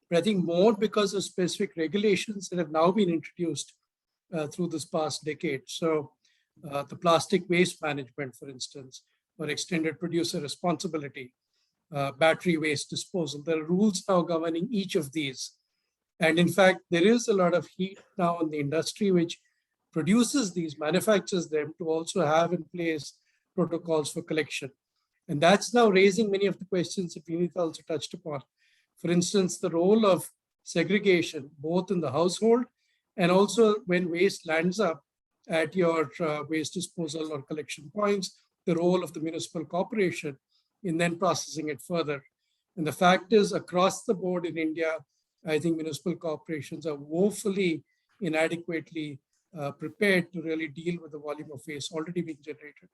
But I think more because of specific regulations that have now been introduced through this past decade. So the plastic waste management, for instance, or extended producer responsibility, battery waste disposal. There are rules now governing each of these. And in fact, there is a lot of heat now in the industry which produces these, manufactures them, to also have in place protocols for collection. And that's now raising many of the questions that Vinita also touched upon. For instance, the role of segregation, both in the household and also when waste lands up at your waste disposal or collection points, the role of the municipal corporation in then processing it further. And the fact is, across the board in India, I think municipal corporations are woefully inadequately prepared to really deal with the volume of waste already being generated.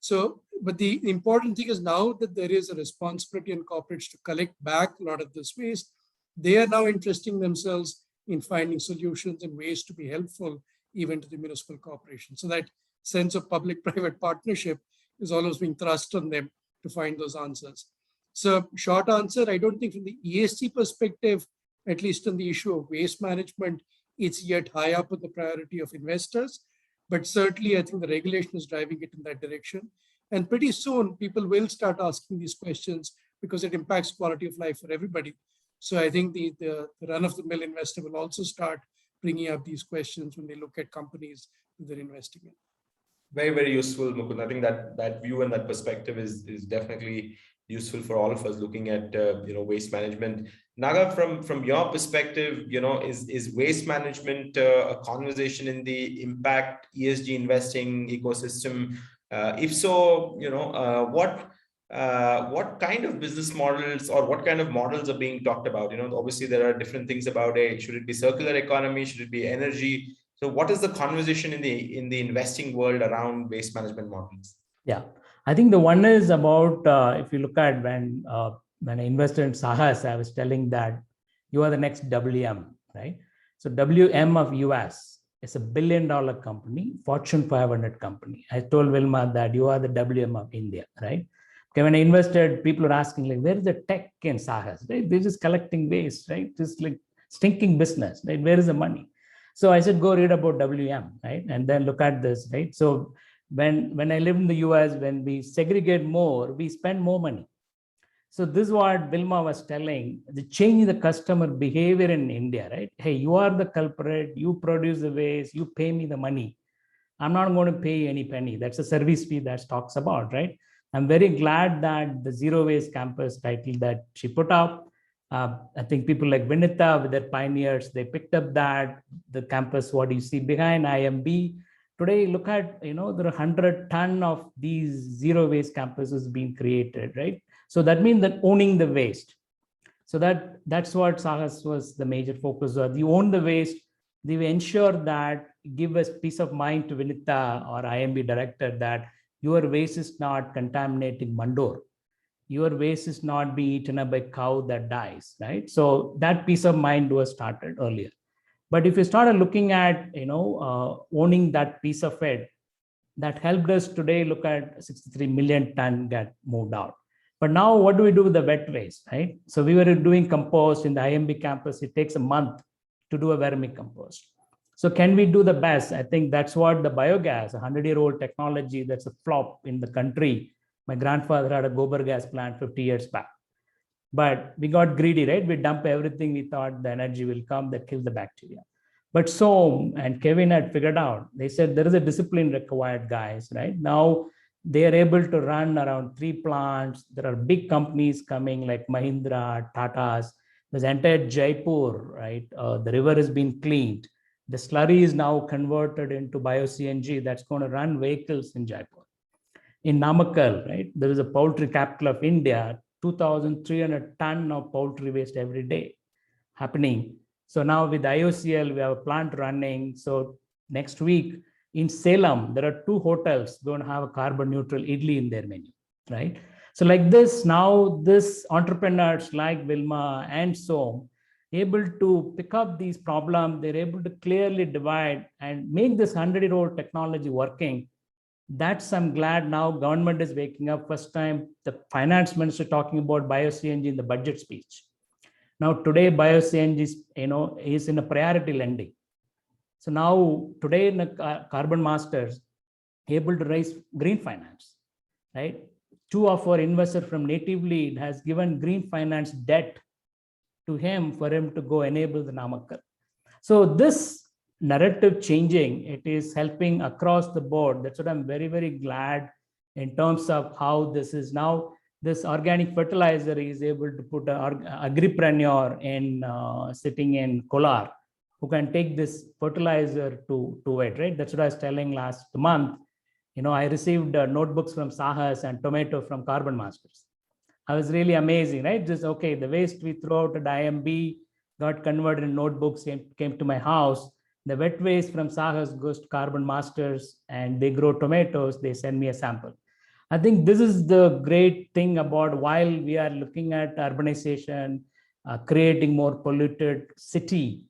So, but the important thing is now that there is a responsibility on corporates to collect back a lot of this waste, they are now interesting themselves in finding solutions and ways to be helpful even to the municipal corporation. So that sense of public-private partnership is always being thrust on them to find those answers. So short answer, I don't think from the ESG perspective, at least on the issue of waste management, it's yet high up on the priority of investors. But certainly, I think the regulation is driving it in that direction. And pretty soon, people will start asking these questions because it impacts quality of life for everybody. So I think the run-of-the-mill investor will also start bringing up these questions when they look at companies that they're investing in. Very, very useful, Mukund. I think that view and that perspective is definitely useful for all of us looking at waste management. Naga, from your perspective, is waste management a conversation in the impact ESG investing ecosystem? If so, what kind of business models or what kind of models are being talked about? Obviously there are different things about it. Should it be circular economy? Should it be energy? So what is the conversation in the investing world around waste management models? Yeah, I think the one is about, if you look at when I invested in Sahas, I was telling that you are the next WM, right? So WM of US It's a $1 billion company, Fortune 500 company. I told Wilma that you are the WM of India, right? Okay, when I invested, people were asking, like, where is the tech in Sahas? Right? They're just collecting waste, right? Just like stinking business, right? Where is the money? So I said, go read about WM, right? And then look at this, right? So when I live in the US, when we segregate more, we spend more money. So this is what Vilma was telling, the change in the customer behavior in India, right? Hey, you are the culprit, you produce the waste, you pay me the money. I'm not going to pay you any penny. That's a service fee that talks about, right? I'm very glad that the Zero Waste Campus title that she put up, I think people like Vinita with their pioneers, they picked up that, the campus, what you see behind IMB. Today, look at, there are 100 ton of these zero waste campuses being created, right? So that means that owning the waste. So that's what Sahas was the major focus of. You own the waste, they ensure that, give us peace of mind to Vinita or IMB director that your waste is not contaminating Mandor. Your waste is not being eaten up by cow that dies, right? So that peace of mind was started earlier. But if you started looking at, owning that piece of it, that helped us today look at 63 million ton get moved out. But now what do we do with the wet waste, right? So we were doing compost in the IMB campus. It takes a month to do a vermicompost. So can we do the best? I think that's what the biogas, a 100-year-old technology that's a flop in the country. My grandfather had a gobar gas plant 50 years back. But we got greedy, right? We dump everything. We thought the energy will come that kills the bacteria. But Som and Kevin had figured out, they said there is a discipline required, guys, right? Now they are able to run around 3 plants. There are big companies coming like Mahindra, Tata's. There's entire Jaipur, right? The river has been cleaned. The slurry is now converted into bio-CNG that's going to run vehicles in Jaipur. In Namakkal, right? There is a poultry capital of India, 2,300 ton of poultry waste every day happening. So now with IOCL, we have a plant running. So next week in Salem, there are 2 hotels going to have a carbon neutral idli in their menu, right? So like this, now this entrepreneurs like Vilma and Som able to pick up these problems. They're able to clearly divide and make this 100-year-old technology working. That's, I'm glad now government is waking up. First time the finance minister talking about bio-CNG in the budget speech. Now today bio-CNG is in a priority lending. So now today in the Carbon Masters able to raise green finance, right? 2 of our investors from Native Lead has given green finance debt to him for him to go enable the Namakkal. So this narrative changing, it is helping across the board. That's what I'm very, very glad in terms of how this is now. This organic fertilizer is able to put an agripreneur in sitting in Kolar who can take this fertilizer to it, right? That's what I was telling last month. I received notebooks from Sahas and tomato from Carbon Masters. I was really amazing, right? Just, okay, the waste we throw out at IMB got converted in notebooks, came to my house. The wet waste from Sahas goes to Carbon Masters and they grow tomatoes. They send me a sample. I think this is the great thing about while we are looking at urbanization, creating more polluted city.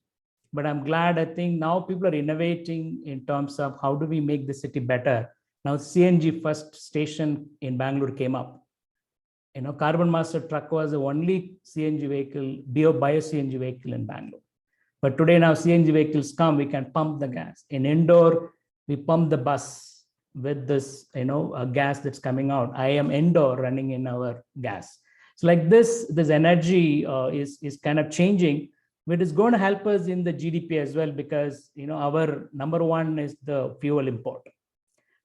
But I'm glad, I think now people are innovating in terms of how do we make the city better. Now CNG first station in Bangalore came up. Carbon Master truck was the only CNG vehicle, bio-CNG vehicle in Bangalore. But today now CNG vehicles come, we can pump the gas. In Indore, we pump the bus with this, a gas that's coming out. I am Indore running in our gas. So like this energy is kind of changing, but it's going to help us in the GDP as well because, our number 1 is the fuel import.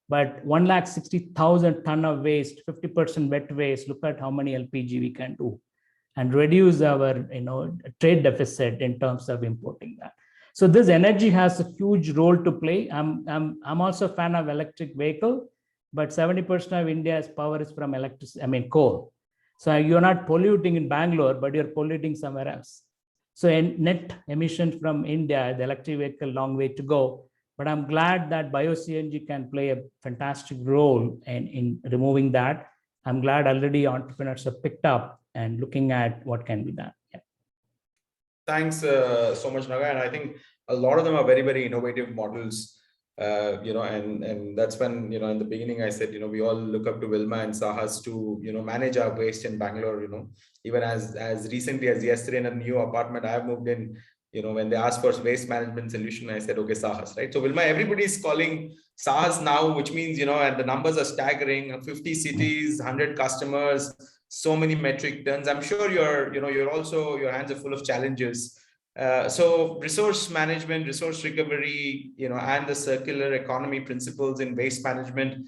But 160,000 ton of waste, 50% wet waste, look at how many LPG we can do and reduce our trade deficit in terms of importing that. So this energy has a huge role to play. I'm also a fan of electric vehicle, but 70% of India's power is from coal. So you're not polluting in Bangalore, but you're polluting somewhere else. So in net emission from India, the electric vehicle, long way to go. But I'm glad that bio-CNG can play a fantastic role in removing that. I'm glad already entrepreneurs have picked up and looking at what can be done. Yeah. Thanks so much, Naga. And I think a lot of them are very, very innovative models. And that's when, in the beginning I said, we all look up to Wilma and Sahas to, manage our waste in Bangalore. Even as recently as yesterday, in a new apartment I have moved in, when they asked for waste management solution, I said, okay, Sahas, right? So Wilma, everybody is calling Sahas now, which means, and the numbers are staggering, 50 cities, 100 customers, so many metric tons. I'm sure you're also, your hands are full of challenges. So resource management, resource recovery, and the circular economy principles in waste management,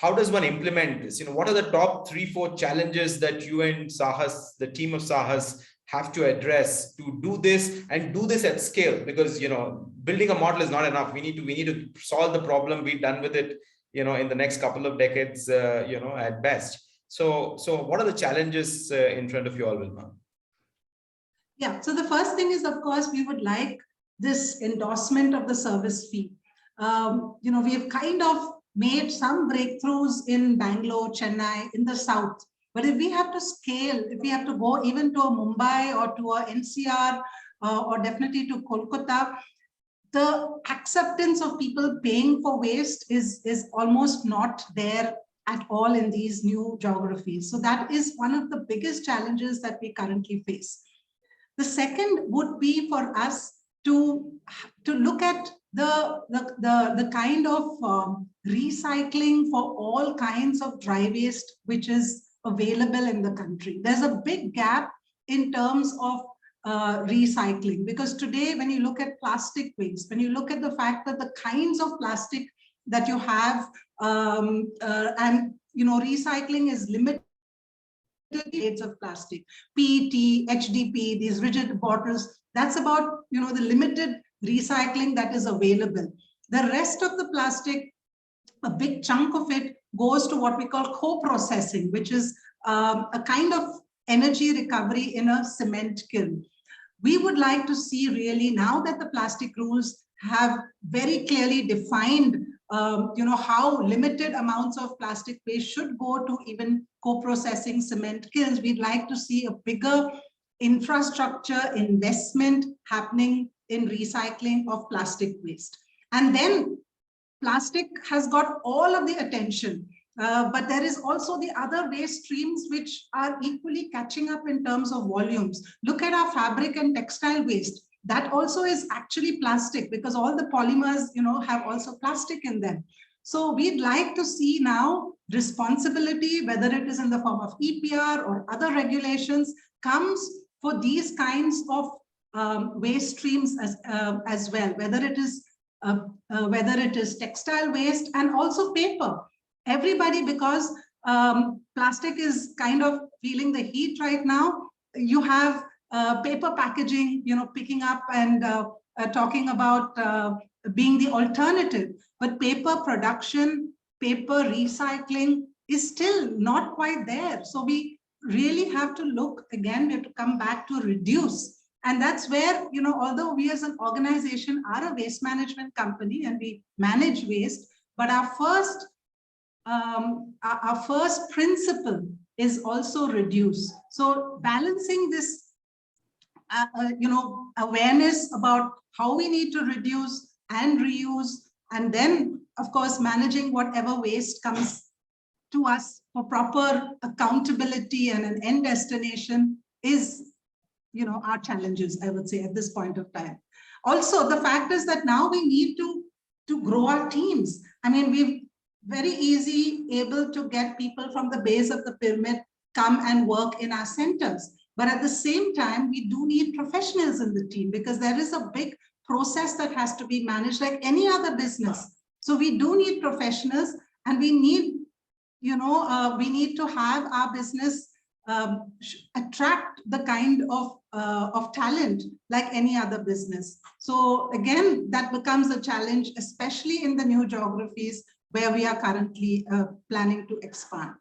how does one implement this? What are the top 3-4 challenges that you and Sahas, the team of Sahas, have to address to do this and do this at scale? Because, building a model is not enough. We need to solve the problem, be done with it, in the next couple of decades, at best. So what are the challenges in front of you all, Wilma? Yeah, so the first thing is, of course, we would like this endorsement of the service fee. We have kind of made some breakthroughs in Bangalore, Chennai, in the south. But if we have to scale, if we have to go even to a Mumbai or to a NCR or definitely to Kolkata, the acceptance of people paying for waste is almost not there at all in these new geographies. So that is one of the biggest challenges that we currently face. The second would be for us to look at the kind of recycling for all kinds of dry waste which is available in the country. There's a big gap in terms of recycling, because today when you look at plastic waste, when you look at the fact that the kinds of plastic that you have recycling is limited of plastic, PET, HDP, these rigid bottles, that's about, the limited recycling that is available. The rest of the plastic, a big chunk of it goes to what we call co-processing, which is a kind of energy recovery in a cement kiln. We would like to see really, now that the plastic rules have very clearly defined how limited amounts of plastic waste should go to even co-processing cement kilns, we'd like to see a bigger infrastructure investment happening in recycling of plastic waste. And then plastic has got all of the attention, but there is also the other waste streams which are equally catching up in terms of volumes. Look at our fabric and textile waste. That also is actually plastic, because all the polymers, have also plastic in them. So we'd like to see now responsibility, whether it is in the form of EPR or other regulations, comes for these kinds of waste streams as well, whether it is textile waste and also paper. Everybody, because plastic is kind of feeling the heat right now. You have paper packaging, picking up and talking about being the alternative, but paper production, paper recycling is still not quite there. So we really have to look again, we have to come back to reduce. And that's where, although we as an organization are a waste management company and we manage waste, but our first principle is also reduce. So balancing this awareness about how we need to reduce and reuse, and then of course managing whatever waste comes to us for proper accountability and an end destination is, our challenges, I would say, at this point of time. Also, the fact is that now we need to grow our teams. I mean, we've very easy able to get people from the base of the pyramid come and work in our centers. But at the same time, we do need professionals in the team, because there is a big process that has to be managed like any other business. So we do need professionals, and we need, we need to have our business attract the kind of talent like any other business. So again, that becomes a challenge, especially in the new geographies where we are currently planning to expand.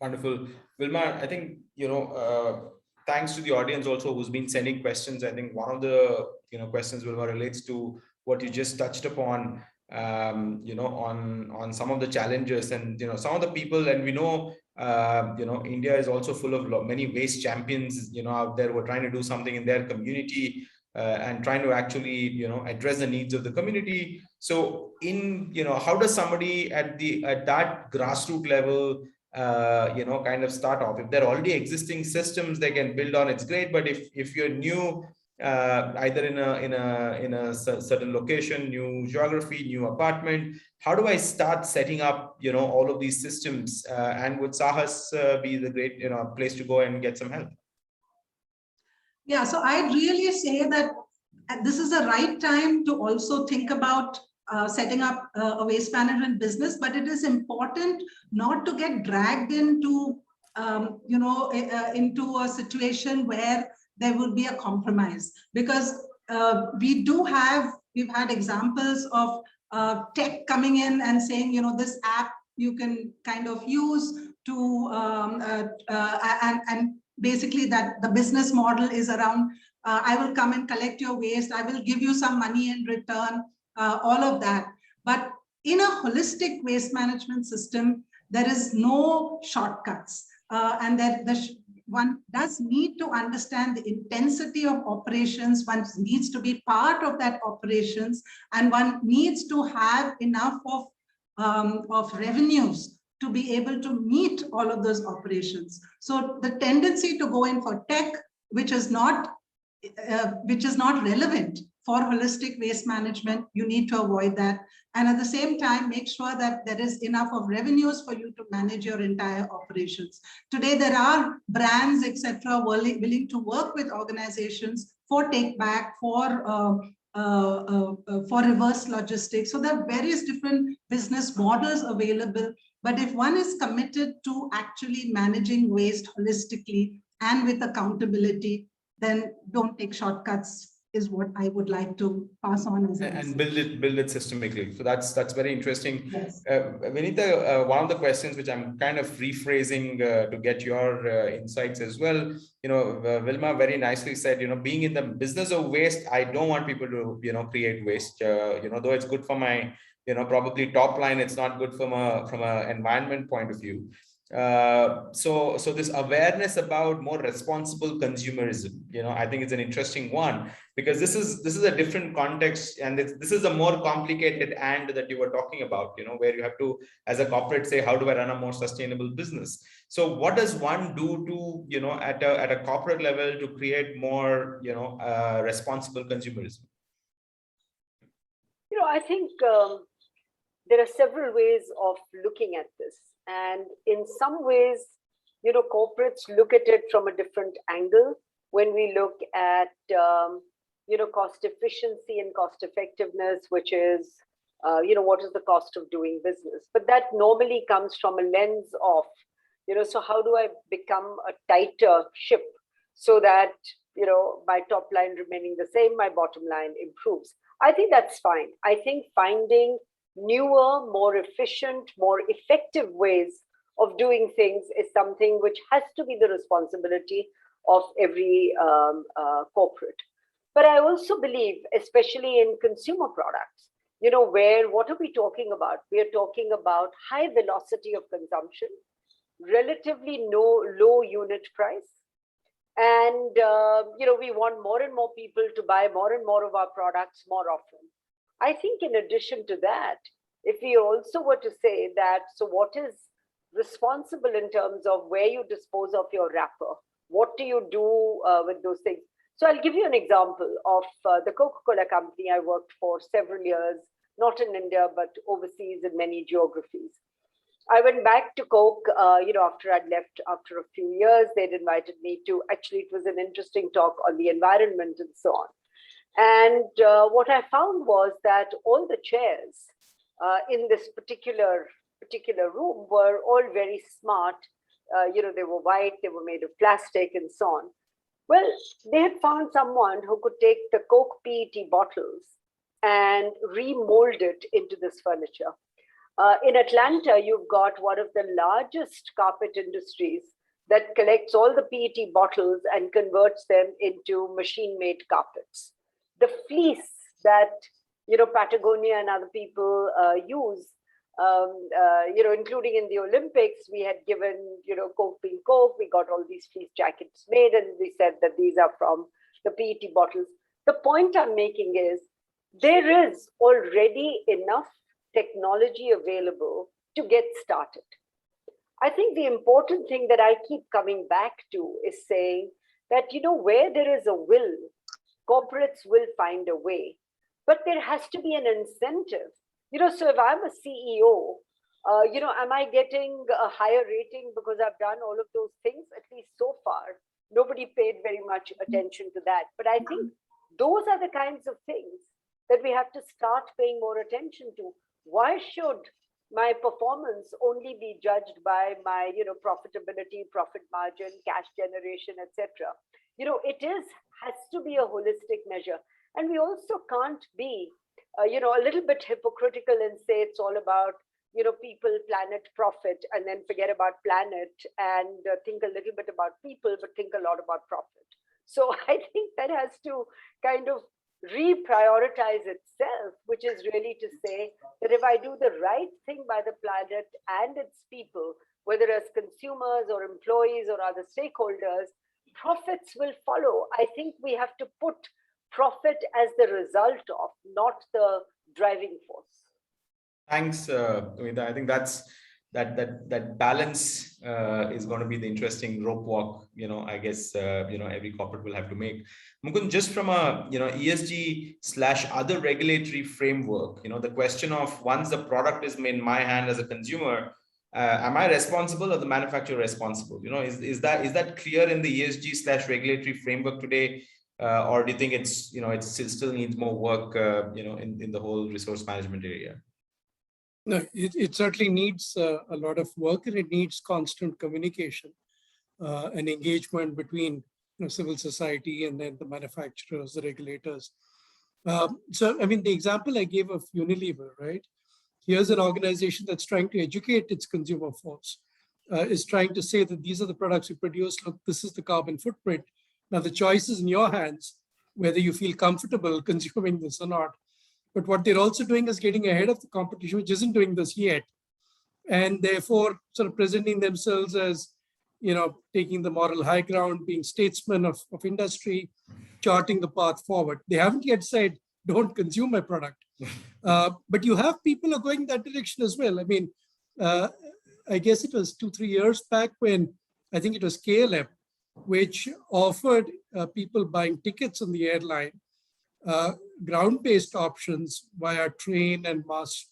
Wonderful. Wilma, I think, thanks to the audience also who's been sending questions. I think one of the, questions, Wilma, relates to what you just touched upon, on some of the challenges and, some of the people, and we know, India is also full of many waste champions, out there who are trying to do something in their community. and trying to actually, address the needs of the community. So how does somebody at that grassroots level, kind of start off? If there are already existing systems they can build on, it's great. But if you're new, either in a certain location, new geography, new apartment, how do I start setting up, all of these systems? And would Sahas be the great, place to go and get some help? Yeah, so I'd really say that this is the right time to also think about setting up a waste management business, but it is important not to get dragged into, into a situation where there will be a compromise, because we've had examples of tech coming in and saying, this app you can kind of use to, and basically that the business model is around, I will come and collect your waste, I will give you some money in return, all of that. But in a holistic waste management system, there is no shortcuts, and that one does need to understand the intensity of operations. One needs to be part of that operations, and one needs to have enough of revenues to be able to meet all of those operations. So the tendency to go in for tech, which is not relevant for holistic waste management, you need to avoid that. And at the same time, make sure that there is enough of revenues for you to manage your entire operations. Today, there are brands, etc., willing to work with organizations for take back, for reverse logistics. So there are various different business models available. But if one is committed to actually managing waste holistically and with accountability, then don't take shortcuts, is what I would like to pass on as and build it systemically. So that's very interesting. Yes. Vinita, one of the questions which I'm kind of rephrasing to get your insights as well. Vilma very nicely said, being in the business of waste, I don't want people to, create waste. Though it's good for my, probably top line, it's not good from a environment point of view. So this awareness about more responsible consumerism, I think it's an interesting one, because this is a different context, and this is a more complicated and that you were talking about, where you have to, as a corporate, say, how do I run a more sustainable business? So what does one do to, at a corporate level to create more, responsible consumerism? I think there are several ways of looking at this. And in some ways, corporates look at it from a different angle. When we look at, cost efficiency and cost effectiveness, which is, what is the cost of doing business? But that normally comes from a lens of, so how do I become a tighter ship so that, my top line remaining the same, my bottom line improves? I think that's fine. I think finding newer, more efficient, more effective ways of doing things is something which has to be the responsibility of every corporate. But I also believe, especially in consumer products, what are we talking about? We are talking about high velocity of consumption, relatively low unit price. And, we want more and more people to buy more and more of our products more often. I think in addition to that, if we also were to say that, so what is responsible in terms of where you dispose of your wrapper? What do you do with those things? So I'll give you an example of the Coca-Cola company I worked for several years, not in India, but overseas in many geographies. I went back to Coke, after I'd left after a few years. They'd invited me to, actually, it was an interesting talk on the environment and so on. And what I found was that all the chairs in this particular room were all very smart. They were white, they were made of plastic and so on. Well, they had found someone who could take the Coke PET bottles and remold it into this furniture. In Atlanta, you've got one of the largest carpet industries that collects all the PET bottles and converts them into machine-made carpets. The fleece that Patagonia and other people use, including in the Olympics, we had given Coke being Coke. We got all these fleece jackets made, and we said that these are from the PET bottles. The point I'm making is there is already enough technology available to get started. I think the important thing that I keep coming back to is saying that, where there is a will, corporates will find a way, but there has to be an incentive. So if I'm a CEO, am I getting a higher rating because I've done all of those things? At least so far, nobody paid very much attention to that. But I think those are the kinds of things that we have to start paying more attention to. Why should my performance only be judged by my, profitability, profit margin, cash generation, etc.? It has to be a holistic measure. And we also can't be, a little bit hypocritical and say it's all about, people, planet, profit, and then forget about planet and think a little bit about people, but think a lot about profit. So I think that has to kind of reprioritize itself, which is really to say that if I do the right thing by the planet and its people, whether as consumers or employees or other stakeholders, profits will follow. I think we have to put profit as the result of, not the driving force. Thanks, Vinita. I think that balance is going to be the interesting rope walk, I guess, every corporate will have to make. Mukund, just from a, ESG/other regulatory framework, the question of once the product is in my hand as a consumer, am I responsible or the manufacturer responsible? Is that clear in the ESG/regulatory framework today? Or do you think it's, it still needs more work, in the whole resource management area? No, it certainly needs a lot of work, and it needs constant communication and engagement between civil society and then the manufacturers, the regulators. So, I mean, the example I gave of Unilever, right? Here's an organization that's trying to educate its consumer force, is trying to say that these are the products we produce. Look, this is the carbon footprint. Now, the choice is in your hands, whether you feel comfortable consuming this or not. But what they're also doing is getting ahead of the competition, which isn't doing this yet. And therefore, sort of presenting themselves as, taking the moral high ground, being statesmen of industry, charting the path forward. They haven't yet said, don't consume my product. But you have people who are going that direction as well. I mean, I guess it was 2-3 years back when I think it was KLM, which offered people buying tickets on the airline ground-based options via train and mass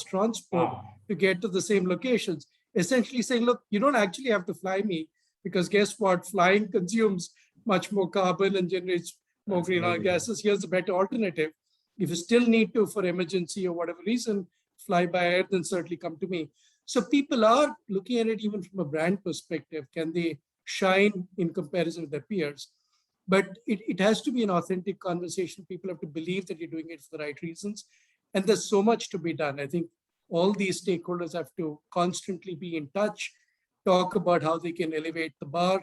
transport to get to the same locations, essentially saying, look, you don't actually have to fly me, because guess what? Flying consumes much more carbon and generates more greenhouse gases. Here's a better alternative. If you still need to, for emergency or whatever reason, fly by air, then certainly come to me. So people are looking at it even from a brand perspective. Can they shine in comparison with their peers? But it has to be an authentic conversation. People have to believe that you're doing it for the right reasons. And there's so much to be done. I think all these stakeholders have to constantly be in touch, talk about how they can elevate the bar,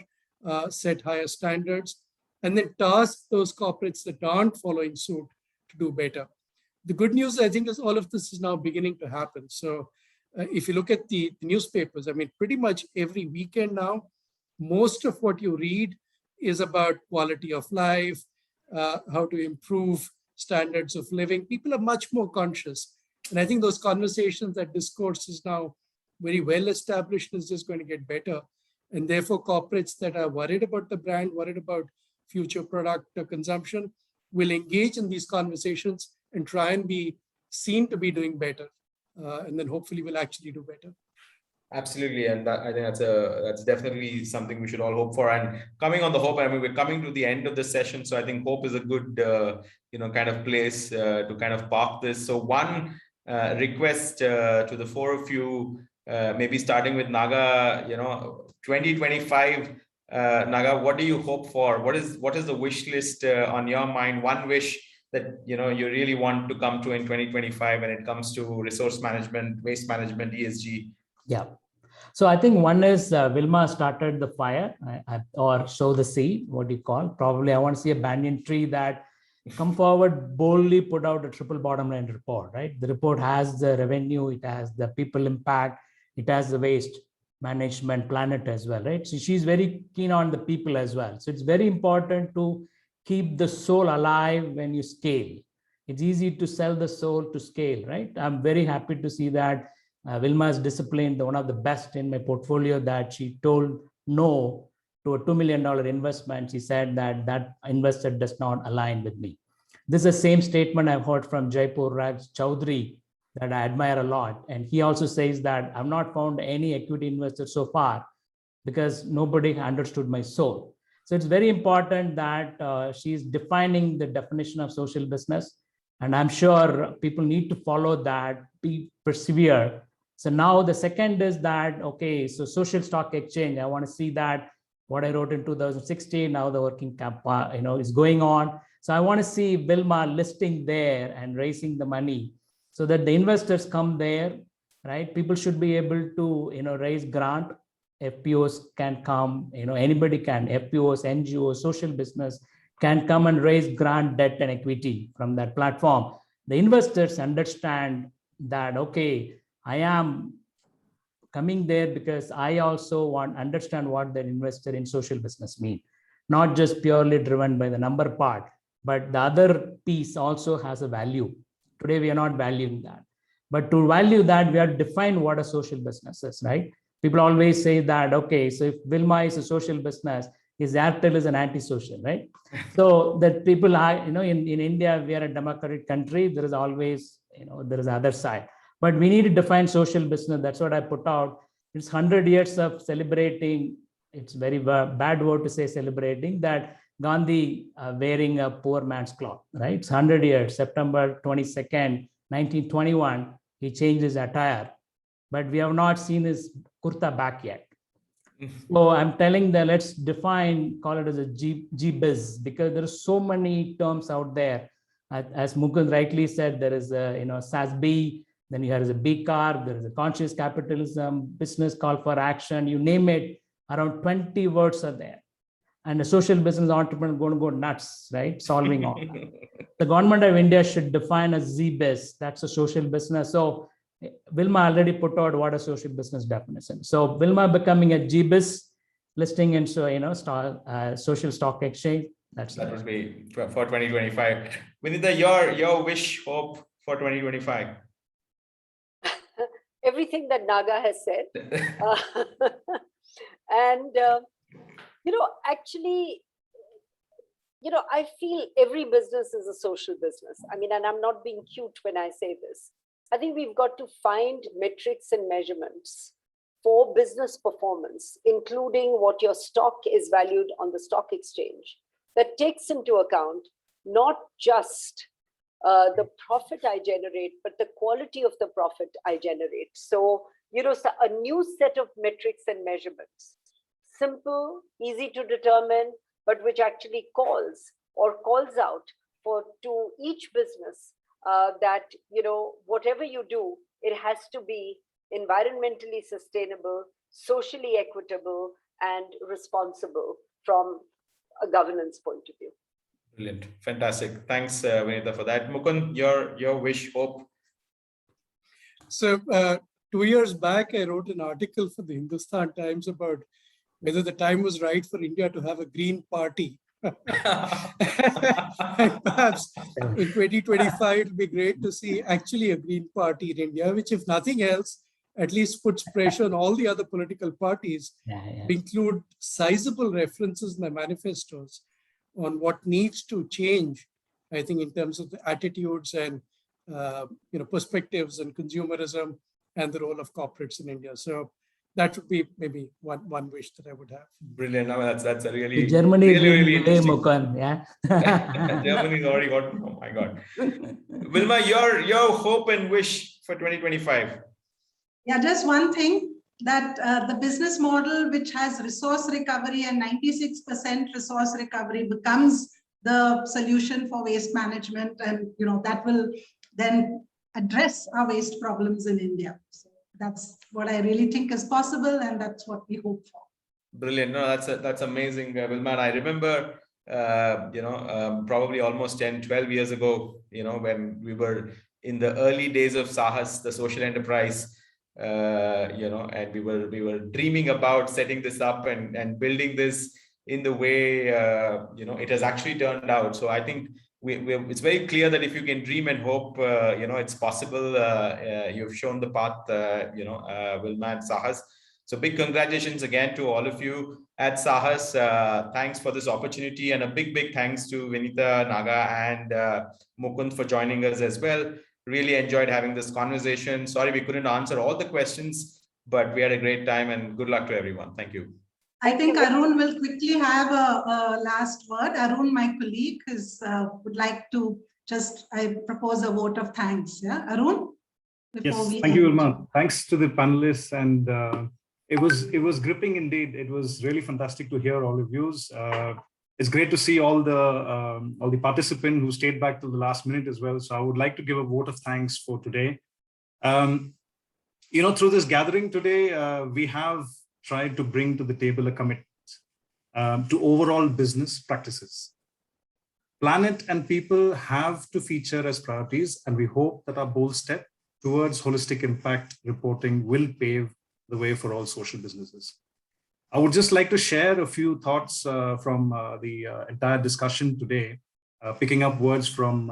set higher standards, and then task those corporates that aren't following suit to do better. The good news, I think, is all of this is now beginning to happen. So if you look at the newspapers, I mean, pretty much every weekend now, most of what you read is about quality of life, how to improve standards of living. People are much more conscious. And I think those conversations, that discourse is now very well established, is just going to get better. And therefore, corporates that are worried about the brand, worried about future product consumption, will engage in these conversations and try and be seen to be doing better. And then hopefully we'll actually do better. Absolutely, and I think that's definitely something we should all hope for. And coming on the hope, I mean, we're coming to the end of the session, so I think hope is a good, kind of place to kind of park this. So one request to the four of you, maybe starting with Naga, 2025, Naga, what do you hope for? What is the wish list on your mind? One wish that you really want to come to in 2025 when it comes to resource management, waste management, ESG. Yeah. So I think one is Vilma started the fire or sow the seed, what do you call? Probably I want to see a banyan tree that come forward, boldly put out a triple bottom line report, right? The report has the revenue, it has the people impact, it has the waste management planet as well, right? So she's very keen on the people as well. So it's very important to keep the soul alive when you scale. It's easy to sell the soul to scale, right? I'm very happy to see that Vilma is disciplined, one of the best in my portfolio, that she told no to a $2 million investment. She said that that investor does not align with me. This is the same statement I've heard from Jaipur Raj Chaudhary that I admire a lot. And he also says that I've not found any equity investor so far because nobody understood my soul. So it's very important that she's defining the definition of social business. And I'm sure people need to follow that, persevere. So now the second is that, okay, so social stock exchange, I want to see that what I wrote in 2016, now the working camp, is going on. So I want to see Vilma listing there and raising the money so that the investors come there, right? People should be able to, raise grant. FPOs can come, anybody can, FPOs, NGOs, social business can come and raise grant, debt, and equity from that platform. The investors understand that, okay, I am coming there because I also understand what the investor in social business mean, not just purely driven by the number part, but the other piece also has a value. Today, we are not valuing that. But to value that, we have to define what a social business is, right? People always say that, okay, so if Vilma is a social business, his Airtel is an anti-social, right? So that people are, in India, we are a democratic country. There is always, there is the other side. But we need to define social business. That's what I put out. It's 100 years of celebrating. It's very bad word to say celebrating that Gandhi wearing a poor man's cloth, right? It's 100 years, September 22nd, 1921, he changed his attire. But we have not seen his kurta back yet. So I'm telling them, let's define, call it as a G-biz, because there are so many terms out there. As Mukund rightly said, there is a, SASB, then you have a B-Corp, there is a conscious capitalism, business call for action, you name it, around 20 words are there. And a social business entrepreneur going to go nuts, right? Solving all that. The government of India should define a Z-biz, that's a social business. So Vilma already put out what a social business definition. So Vilma becoming a G-biz listing in social stock exchange. That would be for 2025. Vinita, your wish, hope for 2025. Everything that Naga has said. And, actually, I feel every business is a social business. I mean, and I'm not being cute when I say this. I think we've got to find metrics and measurements for business performance, including what your stock is valued on the stock exchange, that takes into account not just the profit I generate, but the quality of the profit I generate. So, a new set of metrics and measurements, simple, easy to determine, but which actually calls out to each business that, whatever you do, it has to be environmentally sustainable, socially equitable, and responsible from a governance point of view. Brilliant. Fantastic. Thanks, Vinita, for that. Mukund, your wish, hope. So 2 years back, I wrote an article for the Hindustan Times about whether the time was right for India to have a green party. And perhaps in 2025, it'll be great to see actually a green party in India, which, if nothing else, at least puts pressure on all the other political parties to include sizable references in the manifestos on what needs to change, I think, in terms of the attitudes and perspectives and consumerism and the role of corporates in India. So that would be maybe one wish that I would have. Brilliant. No, that's a really Germany really interesting. Mukund, yeah. Germany's already got. Oh my God. Vilma, your hope and wish for 2025. Yeah, just one thing, that the business model which has resource recovery and 96% resource recovery becomes the solution for waste management, and that will then address our waste problems in India. So that's what I really think is possible, and that's what we hope for. Brilliant. No, that's amazing, Vilma. I remember, probably almost 10, 12 years ago, when we were in the early days of Sahas, the social enterprise, and we were dreaming about setting this up and building this, in the way it has actually turned out. So I think it's very clear that if you can dream and hope, it's possible. You've shown the path, Wilma and Sahas. So big congratulations again to all of you at Sahas. Thanks for this opportunity, and a big thanks to Vinita, Naga, and Mukund for joining us as well. Really enjoyed having this conversation. Sorry we couldn't answer all the questions, but we had a great time, and good luck to everyone. Thank you. I think Arun will quickly have a last word. Arun, my colleague, would like to I propose a vote of thanks. Yeah, Arun? Yes, thank you, Wilma. Thanks to the panelists, and it was gripping indeed. It was really fantastic to hear all the views. It's great to see all the participants who stayed back to the last minute as well. So I would like to give a vote of thanks for today. Through this gathering today, we have tried to bring to the table a commitment to overall business practices. Planet and people have to feature as priorities, and we hope that our bold step towards holistic impact reporting will pave the way for all social businesses. I would just like to share a few thoughts from the entire discussion today, picking up words from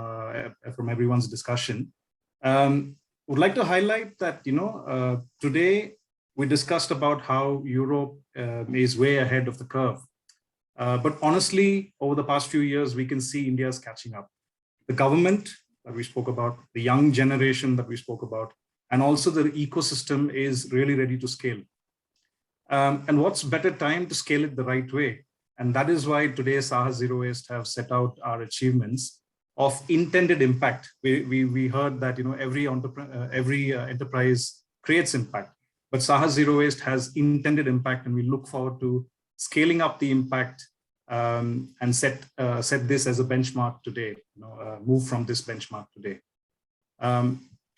everyone's discussion. Would like to highlight that, today we discussed about how Europe is way ahead of the curve. But honestly, over the past few years, we can see India's catching up. The government that we spoke about, the young generation that we spoke about, and also the ecosystem is really ready to scale. And what's better time to scale it the right way? And that is why today Sahas Zero Waste have set out our achievements of intended impact. We heard that every enterprise creates impact, but Sahas Zero Waste has intended impact, and we look forward to scaling up the impact and set this as a benchmark today. Move from this benchmark today.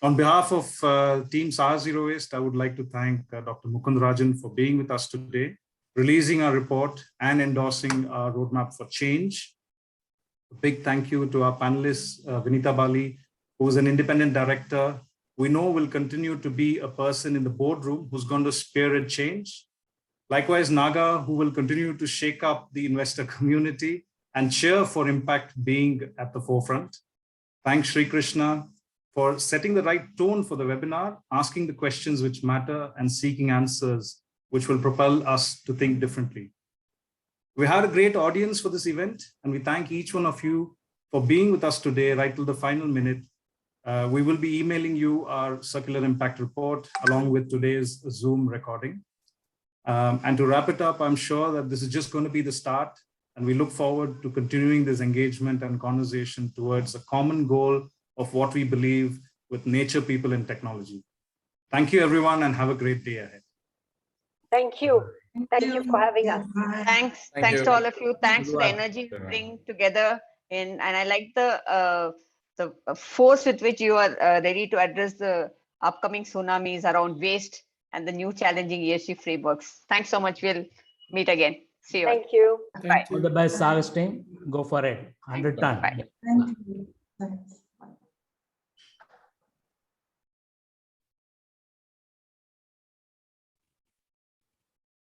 On behalf of Team Sahas Zero Waste, I would like to thank Dr. Mukund Rajan for being with us today, releasing our report and endorsing our roadmap for change. A big thank you to our panelists, Vinita Bali, who is an independent director. We know will continue to be a person in the boardroom who's going to spearhead change. Likewise, Naga, who will continue to shake up the investor community and cheer for impact being at the forefront. Thanks, Sri Krishna, for setting the right tone for the webinar, asking the questions which matter and seeking answers which will propel us to think differently. We had a great audience for this event, and we thank each one of you for being with us today right till the final minute. We will be emailing you our circular impact report along with today's Zoom recording. And to wrap it up, I'm sure that this is just going to be the start, and we look forward to continuing this engagement and conversation towards a common goal of what we believe with nature, people, and technology. Thank you, everyone, and have a great day ahead. Thank you. Thank you for having us. Thanks to all of you. Thanks for the energy you bring together. And I like the force with which you are ready to address the upcoming tsunamis around waste and the new challenging ESG frameworks. Thanks so much. We'll meet again. See you. Thank you. Bye. All the best, Sahas team. Go for it. 100 ton. Bye. Thank you.